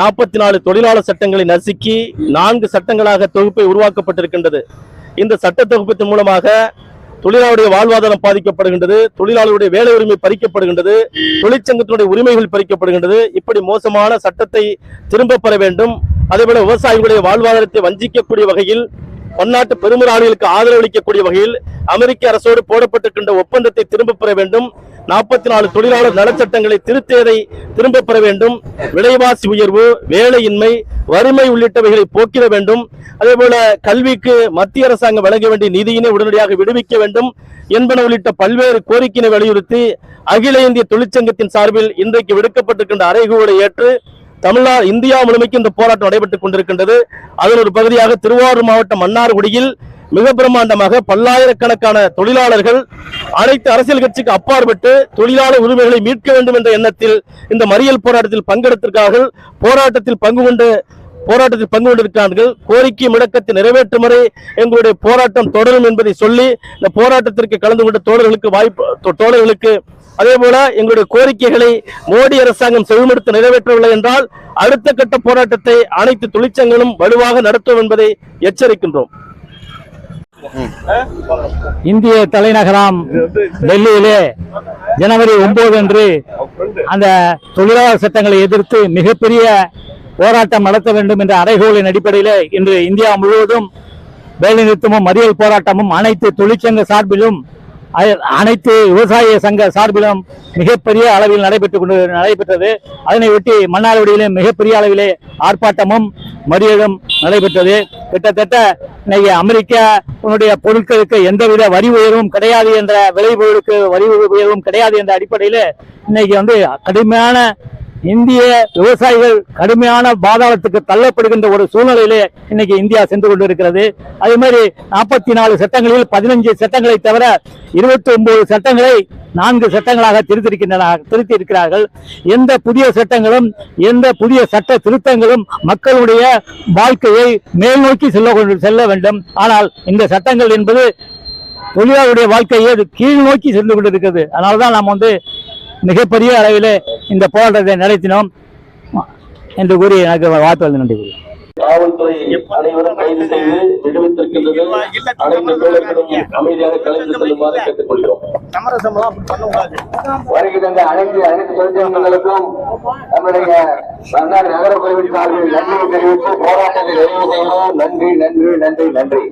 44 தொழிலாளர் சட்டங்களை நசுக்கி 4 சட்டங்களாக தொகுப்பை உருவாக்கப்பட்டிருக்கின்றது. இந்த சட்ட தொகுப்பின் மூலமாக தொழிலாளருடைய வாழ்வாதாரம் பாதிக்கப்படுகின்றது, தொழிலாளருடைய வேலை உரிமை பறிக்கப்படுகின்றது, தொழிற்சங்கத்தினுடைய உரிமைகள் பறிக்கப்படுகின்றது. இப்படி மோசமான சட்டத்தை திரும்ப பெற வேண்டும். அதேபோல விவசாயிகளுடைய வாழ்வாதாரத்தை வஞ்சிக்கக்கூடிய வகையில், பன்னாட்டு பெருமுதலாளிகளுக்கு ஆதரவளிக்கக்கூடிய வகையில் அமெரிக்க அரசோடு போடப்பட்டிருக்கின்ற ஒப்பந்தத்தை திரும்ப பெற வேண்டும். 44 தொழிலாளர் நலச்சட்டங்களை திருத்தியதை திரும்ப பெற வேண்டும். விலைவாசி உயர்வு, வேலையின்மை, வறுமை உள்ளிட்டவைகளை போக்கிட வேண்டும். அதே போல கல்விக்கு மத்திய அரசாங்கம் வழங்க வேண்டிய நிதியினை உடனடியாக விடுவிக்க வேண்டும் என்பன உள்ளிட்ட பல்வேறு கோரிக்கையை வலியுறுத்தி அகில இந்திய தொழிற்சங்கத்தின் சார்பில் இன்றைக்கு விடுக்கப்பட்டிருக்கின்ற அறைகூவலை ஏற்று தமிழ்நாடு, இந்தியா முழுமைக்கு இந்த போராட்டம் நடைபெற்றுக் கொண்டிருக்கின்றது. அதன் ஒரு பகுதியாக திருவாரூர் மாவட்டம் மன்னார்குடியில் மிக பிரம்மாண்டமாக பல்லாயிரக்கணக்கான தொழிலாளர்கள் அனைத்து அரசியல் கட்சிக்கு அப்பாற்பட்டு தொழிலாளர் உரிமைகளை மீட்க வேண்டும் என்ற எண்ணத்தில் இந்த மறியல் போராட்டத்தில் பங்கெடுத்திருக்கிறார்கள். போராட்டத்தில் பங்கு கொண்டிருக்கிறார்கள். கோரிக்கை முழக்கத்தை நிறைவேற்றும் வரை எங்களுடைய போராட்டம் தொடரும் என்பதை சொல்லி இந்த போராட்டத்திற்கு கலந்து கொண்ட தோழர்களுக்கு அதே போல எங்களுடைய கோரிக்கைகளை மோடி அரசாங்கம் செவிமடுத்து நிறைவேற்றவில்லை என்றால் அடுத்த கட்ட போராட்டத்தை அனைத்து தொழிற்சங்கங்களும் வலுவாக நடத்தும் என்பதை எச்சரிக்கின்றோம். இந்திய தலைநகரம் டெல்லியிலே ஜனவரி 9 அன்று அந்த தொழிலாளர் சட்டங்களை எதிர்த்து மிகப்பெரிய போராட்டம் நடத்த வேண்டும் என்ற அறைகோலின் அடிப்படையில் இன்று இந்தியா முழுவதும் வேலைநிறுத்தமும் மறியல் போராட்டமும் அனைத்து தொழிற்சங்க சார்பிலும் அனைத்து விவசாய சங்க சார்பிலும் மிகப்பெரிய அளவில் நடைபெற்றது. அதனை ஒட்டி மன்னார்குடியிலே மிகப்பெரிய அளவிலே ஆர்ப்பாட்டமும் மறியலும் நடைபெற்றது. கிட்டத்தட்ட இன்னைக்கு அமெரிக்காவுடைய பொருட்களுக்கு எந்தவித வரி உயர்வும் கிடையாது என்ற விளைபொருளுக்கு வரி உயர்வும் கிடையாது என்ற அடிப்படையில் இன்னைக்கு கடுமையான இந்திய விவசாயிகள் கடுமையான பாதாளத்துக்கு தள்ளப்படுகின்ற ஒரு சூழ்நிலையிலே இன்னைக்கு இந்தியா சென்று கொண்டிருக்கிறது. அதே மாதிரி 44 சட்டங்களில் 15 சட்டங்களை தவிர 29 சட்டங்களை 4 சட்டங்களாக திருத்தி இருக்கிறார்கள். எந்த புதிய சட்டங்களும் எந்த புதிய சட்ட திருத்தங்களும் மக்களுடைய வாழ்க்கையை மேல் நோக்கி செல்ல வேண்டும். ஆனால் இந்த சட்டங்கள் என்பது தொழிலாளருடைய வாழ்க்கையை கீழ் நோக்கி சென்று கொண்டிருக்கிறது. அதனால்தான் நாம் மிகப்பெரிய அளவில் இந்த போராட்டத்தை நடத்தினோம் என்று கூறி எனக்கு வாழ்த்து நன்றி. காவல்துறை அனைவரும் கைது செய்து விடுவித்திருக்கின்றது. அனைத்து தோழர்களும் அமைதியாக கலைந்து செல்லுமாறு கேட்டுக்கொள்கிறோம். வருகின்ற அனைத்து தொழிற்சங்கங்களுக்கும் நம்முடைய மன்னார் நகர குழுவின் சார்பில் நன்றி தெரிவித்து போராட்டத்தை நிறைவு செய்வோம். நன்றி நன்றி நன்றி நன்றி.